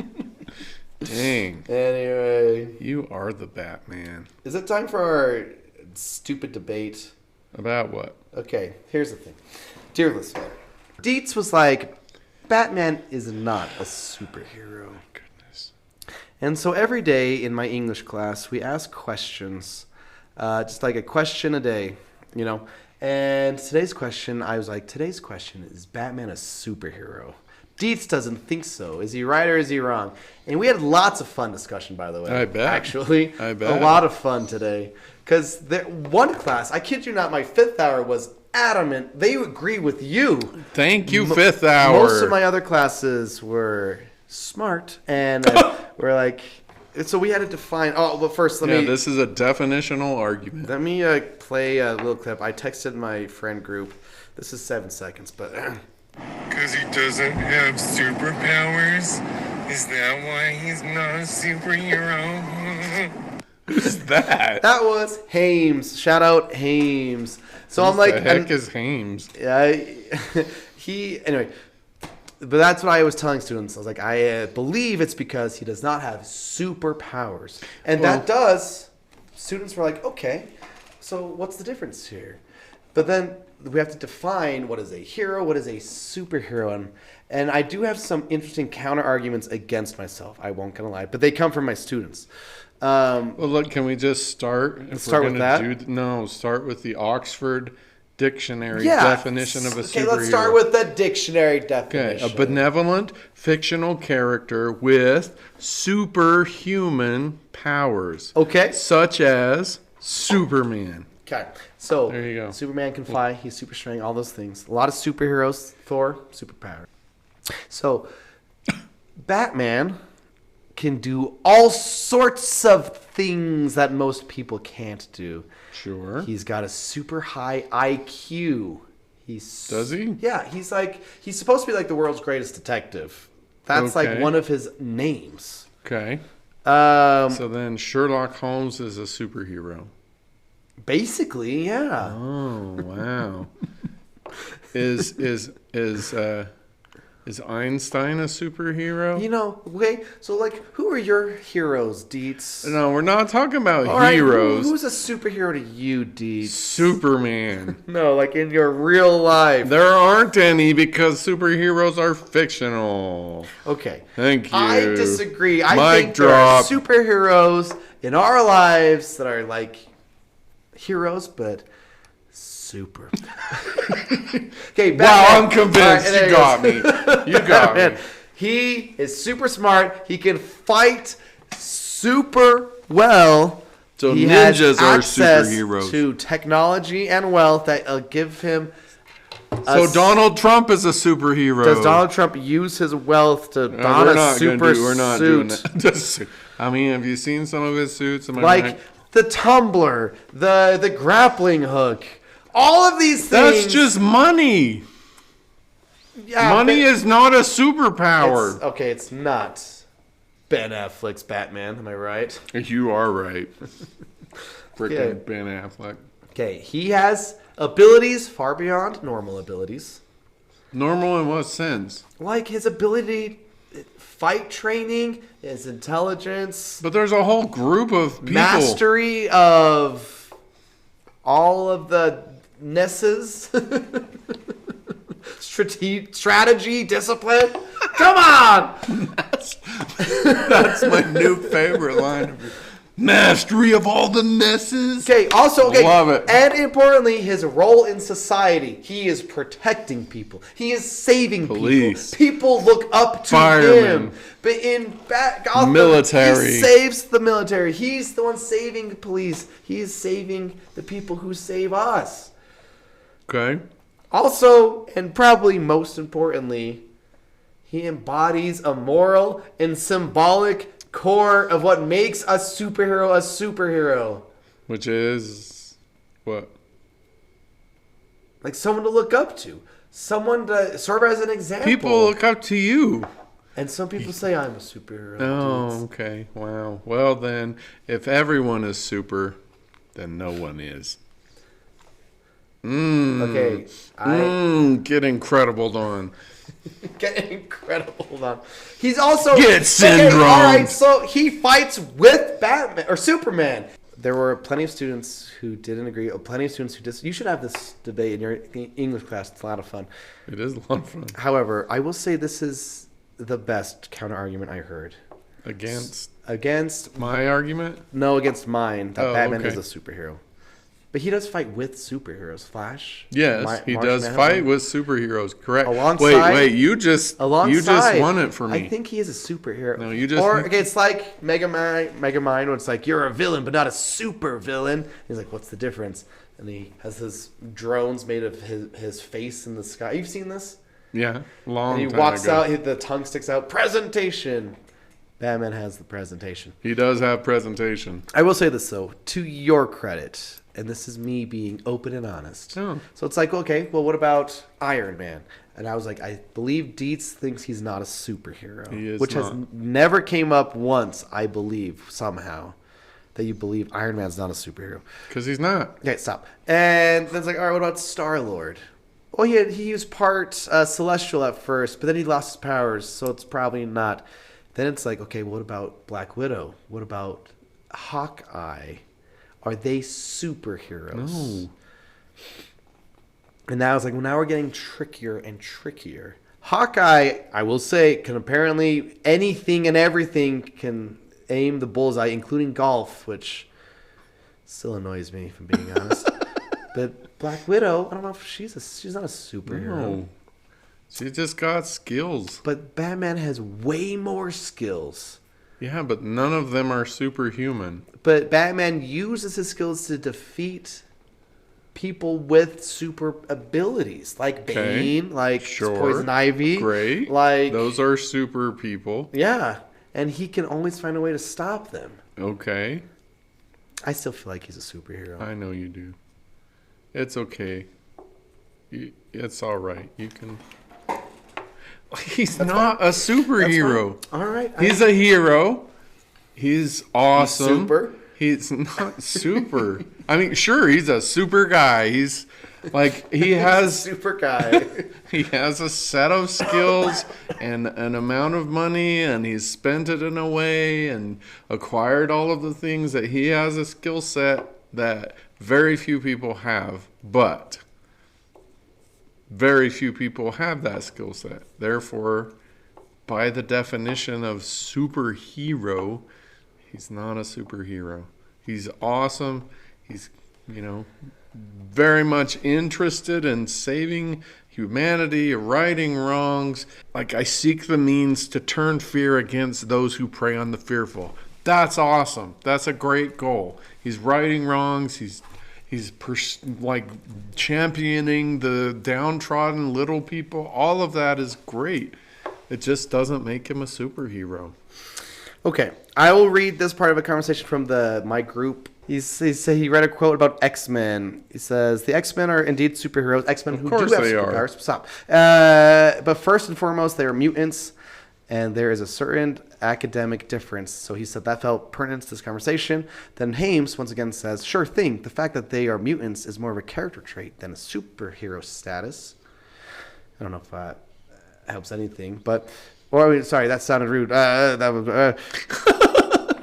Dang. Anyway. You are the Batman. Is it time for our stupid debate? About what? Okay, here's the thing. Dear listener, Dietz was like, Batman is not a superhero. Goodness. And so every day in my English class, we ask questions. Just like a question a day, you know. And today's question, I was like, today's question, is Batman a superhero? Dietz doesn't think so. Is he right or is he wrong? And we had lots of fun discussion, by the way. I bet. Actually. I bet. A lot of fun today. Because one class, I kid you not, my fifth hour was adamant. They agree with you. Thank you, fifth hour. Most of my other classes were smart. And we're like, so we had to define. Oh, but first, let me. This is a definitional argument. Let me play a little clip. I texted my friend group. This is 7 seconds, but... Because he doesn't have superpowers? Is that why he's not a superhero? Who's that? That was Hames. Shout out Hames. So I'm like, the heck is Hames? Anyway. But that's what I was telling students. I was like, I believe it's because he does not have superpowers. And students were like, okay, so what's the difference here? But then we have to define what is a hero, what is a superhero. And I do have some interesting counter arguments against myself. I won't gonna lie, but they come from my students. Well, look, can we just start? Start with that? Start with the Oxford Dictionary definition of a superhero. Okay, let's start with the dictionary definition. Okay, a benevolent fictional character with superhuman powers. Okay. Such as Superman. Okay, so there you go. Superman can fly. He's super strong. All those things. A lot of superheroes. Thor, superpower. So, Batman can do all sorts of things that most people can't do. Sure. He's got a super high IQ. Does he? Yeah, he's supposed to be like the world's greatest detective. That's like one of his names. Okay. So then Sherlock Holmes is a superhero. Basically, yeah. Oh, wow. Is Einstein a superhero? Okay, so like, who are your heroes, Dietz? No, we're not talking about All heroes. Right, who's a superhero to you, Dietz? Superman. No, like in your real life. There aren't any because superheroes are fictional. Okay. Thank you. I disagree. I think drop. there are superheroes in our lives that are like heroes, but super. Okay, Batman. Wow, I'm convinced. You got me. You got me. He is super smart. He can fight super well. So he ninjas are has access superheroes. to technology and wealth that give him. So Donald Trump is a superhero. Does Donald Trump use his wealth to don a super suit? We're not doing that. I mean, have you seen some of his suits? Am I like right? the tumbler, the grappling hook. All of these things. That's just money. Yeah, money is not a superpower. It's not Ben Affleck's Batman. Am I right? You are right. Freaking Ben Affleck. Okay, he has abilities far beyond normal abilities. Normal in what sense? Like his ability, fight training, his intelligence. But there's a whole group of people. Mastery of all of the nesses. Strategy, discipline. Come on! That's my new favorite line. Mastery of all the messes. Okay, love it. And importantly, his role in society. He is protecting people. He is saving Police. people. People look up to Firemen. him. But in Gotham, military. He saves the military. He's the one saving the police. He is saving the people who save us. Okay. Also, and probably most importantly, he embodies a moral and symbolic core of what makes a superhero. Which is what? Like someone to look up to. Someone to serve as an example. People look up to you. And some people say I'm a superhero. Oh, okay. Wow. Well, then, if everyone is super, then no one is. Okay. Get incredible done. Get incredible done. He's also Get syndrome. All right, so he fights with Batman or Superman. There were plenty of students who didn't agree. Plenty of students who You should have this debate in your English class. It's a lot of fun. It is a lot of fun. However, I will say this is the best counter argument I heard. Against my argument? No, against mine. That Batman okay. is a superhero. But he does fight with superheroes. Flash. Yes, he does Manhunter. fight with superheroes. Correct. Alongside, wait, you just won it for me. I think he is a superhero. No, you just. It's like Megamind, where it's like you're a villain, but not a super villain. He's like, what's the difference? And he has his drones made of his face in the sky. You've seen this? Yeah, long. And he walks out. The tongue sticks out. Presentation. Batman has the presentation. He does have presentation. I will say this though, to your credit. And this is me being open and honest. Oh. So it's like, okay, well, what about Iron Man? And I was like, I believe Dietz thinks he's not a superhero. He is which not. has never came up once, I believe, somehow. that you believe Iron Man's not a superhero. Because he's not. Okay, stop. And then it's like, all right, what about Star-Lord? Well, he was part celestial at first, but then he lost his powers, so it's probably not. Then it's like, okay, what about Black Widow? What about Hawkeye? Are they superheroes? No. And now it's like, well, now we're getting trickier and trickier. Hawkeye, I will say, can apparently anything and everything can aim the bullseye, including golf, which still annoys me, if I'm being honest. But Black Widow, I don't know if she's not a superhero. No. She just got skills. But Batman has way more skills. Yeah, but none of them are superhuman. But Batman uses his skills to defeat people with super abilities, like Bane, like Poison Ivy. Great. Like those are super people. Yeah, and he can always find a way to stop them. Okay. I still feel like he's a superhero. I know you do. It's okay. It's all right. You can. He's not a superhero. All right. He's a hero. He's awesome. He's super. He's not super. I mean, sure, he's a super guy. He's like he has super guy. He has a set of skills and an amount of money, and he's spent it in a way and acquired all of the things that he has a skill set that very few people have, but very few people have that skill set. Therefore, by the definition of superhero, he's not a superhero. He's awesome. He's, very much interested in saving humanity, righting wrongs. Like, I seek the means to turn fear against those who prey on the fearful. That's awesome. That's a great goal. He's righting wrongs. He's championing the downtrodden little people. All of that is great. It just doesn't make him a superhero. Okay, I will read this part of a conversation from my group. He read a quote about X-Men. He says, the X-Men are indeed superheroes. X-Men who do have superpowers. Stop. But first and foremost, they are mutants, and there is a certain academic difference. So he said that felt pertinent to this conversation. Then Hames, once again, says, sure thing. The fact that they are mutants is more of a character trait than a superhero status. I don't know if that helps anything, but... sorry, that sounded rude.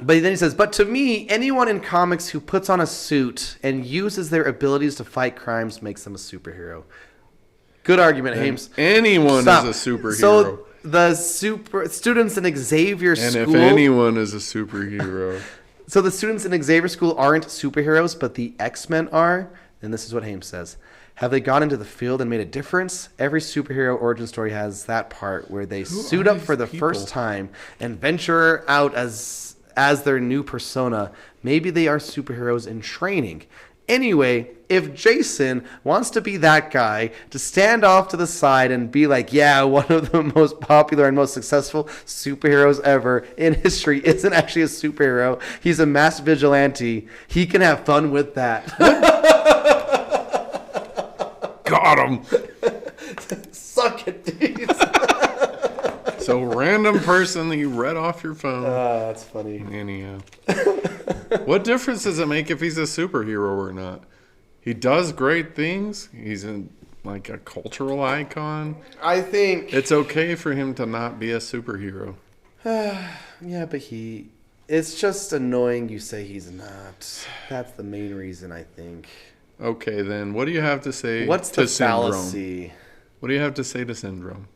But then he says, but to me, anyone in comics who puts on a suit and uses their abilities to fight crimes makes them a superhero. Good argument, Hames. Anyone is a superhero. So the students in Xavier School... And if anyone is a superhero... So the students in Xavier School aren't superheroes, but the X-Men are. And this is what Hames says. Have they gone into the field and made a difference? Every superhero origin story has that part where they suit up for the first time and venture out as their new persona. Maybe they are superheroes in training. Anyway, if Jason wants to be that guy to stand off to the side and be like, yeah, one of the most popular and most successful superheroes ever in history isn't actually a superhero, he's a mass vigilante, he can have fun with that. Got him. Suck it, dude. So random person that you read off your phone. That's funny. Anyhow. What difference does it make if he's a superhero or not? He does great things. He's a cultural icon. I think it's okay for him to not be a superhero. Yeah, but it's just annoying you say he's not. That's the main reason, I think. Okay, then what do you have to say What's to the Syndrome? fallacy? What do you have to say to Syndrome?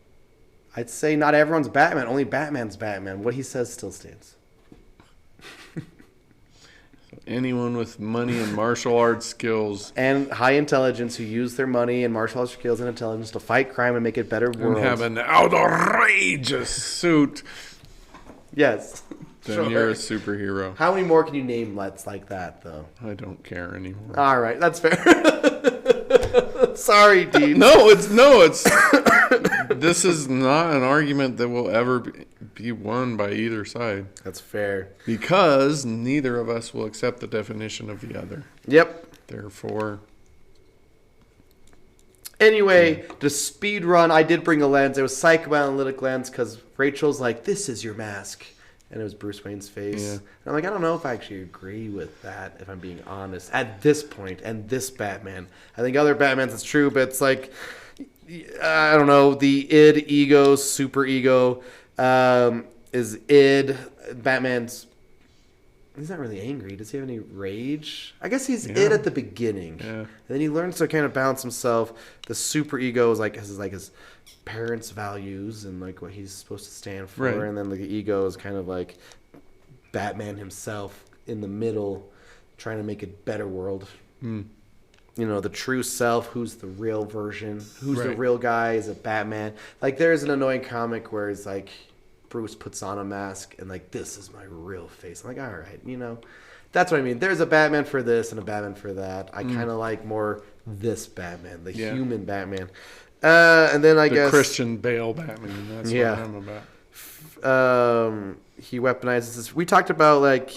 I'd say not everyone's Batman. Only Batman's Batman. What he says still stands. Anyone with money and martial arts skills. And high intelligence who use their money and martial arts skills and intelligence to fight crime and make it better world. And have an outrageous suit. Yes. Then you're a superhero. How many more can you name like that, though? I don't care anymore. All right, that's fair. Sorry, dude. No, it's this is not an argument that will ever be won by either side. That's fair. Because neither of us will accept the definition of the other. Yep. Therefore. Anyway, to speed run, I did bring a lens. It was psychoanalytic lens because Rachel's like, this is your mask. and it was Bruce Wayne's face. Yeah. And I'm like, I don't know if I actually agree with that, if I'm being honest, at this point, and this Batman. I think other Batmans it's true, but it's like, I don't know, the id, ego, super ego is id. Batman's, he's not really angry. Does he have any rage? I guess he's id at the beginning. Yeah. And then he learns to kind of balance himself. The super ego is like his parents' values and like what he's supposed to stand for. Right. And then the ego is kind of like Batman himself in the middle, trying to make a better world. You know, the true self, who's the real version, who's the Right. real guy, is it Batman? Like, there's an annoying comic where it's like Bruce puts on a mask and like, this is my real face. I'm like, all right, you know, that's what I mean. There's a Batman for this and a Batman for that. I kind of like more this Batman, the human Batman. And then I guess Christian Bale Batman. That's what I'm about. he weaponizes this. We talked about like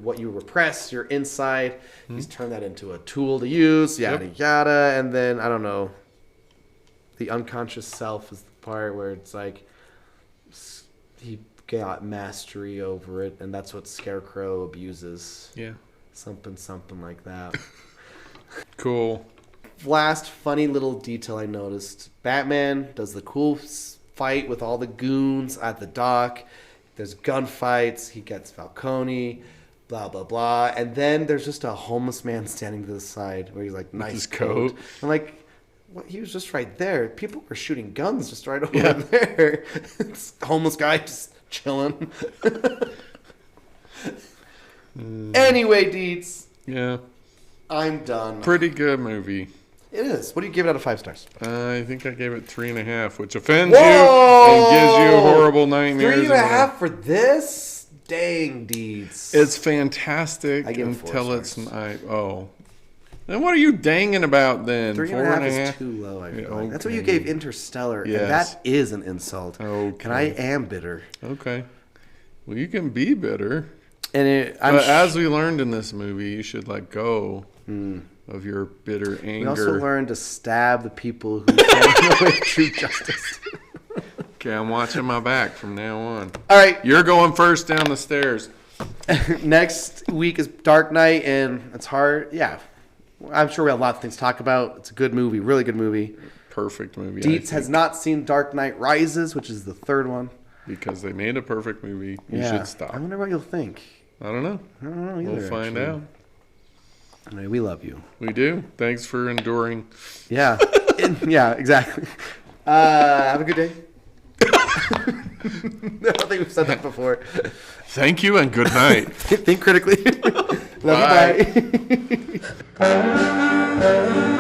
what you repress, your inside. He's turned that into a tool to use, yada yada. And then I don't know. The unconscious self is the part where it's like he got mastery over it, and that's what Scarecrow abuses. Yeah. Something like that. Cool. Last funny little detail I noticed. Batman does the cool fight with all the goons at the dock. There's gunfights. He gets Falcone, blah, blah, blah. And then there's just a homeless man standing to the side where he's like, nice his coat. coat. I'm like, what? He was just right there. People were shooting guns just right over there. It's the homeless guy just chilling. Anyway, Deeds. Yeah. I'm done. Pretty good movie. It is. What do you give it out of 5 stars? I think I gave it 3.5, which offends you and gives you horrible nightmares. 3.5 for this? Dang, Deeds. It's fantastic I give it 4 until it's stars. oh. Then what are you danging about then? 3.5 is too low, I feel like. That's what you Okay. gave Interstellar, Yes. and that is an insult. Okay. And I am bitter. Okay. Well, you can be bitter. And But as we learned in this movie, you should let go of your bitter anger. we also learned to stab the people who stand away true justice. Okay, I'm watching my back from now on. All right. You're going first down the stairs. Next week is Dark Knight, and it's hard. Yeah. I'm sure we have a lot of things to talk about. It's a good movie, really good movie. Perfect movie. Dietz has not seen Dark Knight Rises, which is the third one. Because they made a perfect movie. You should stop. I wonder what you'll think. I don't know. I don't know either. We'll find out. Anyway, we love you. We do. Thanks for enduring. Yeah. Yeah, exactly. Have a good day. I don't think we've said that before. Thank you and good night. Think critically. Love you. Bye.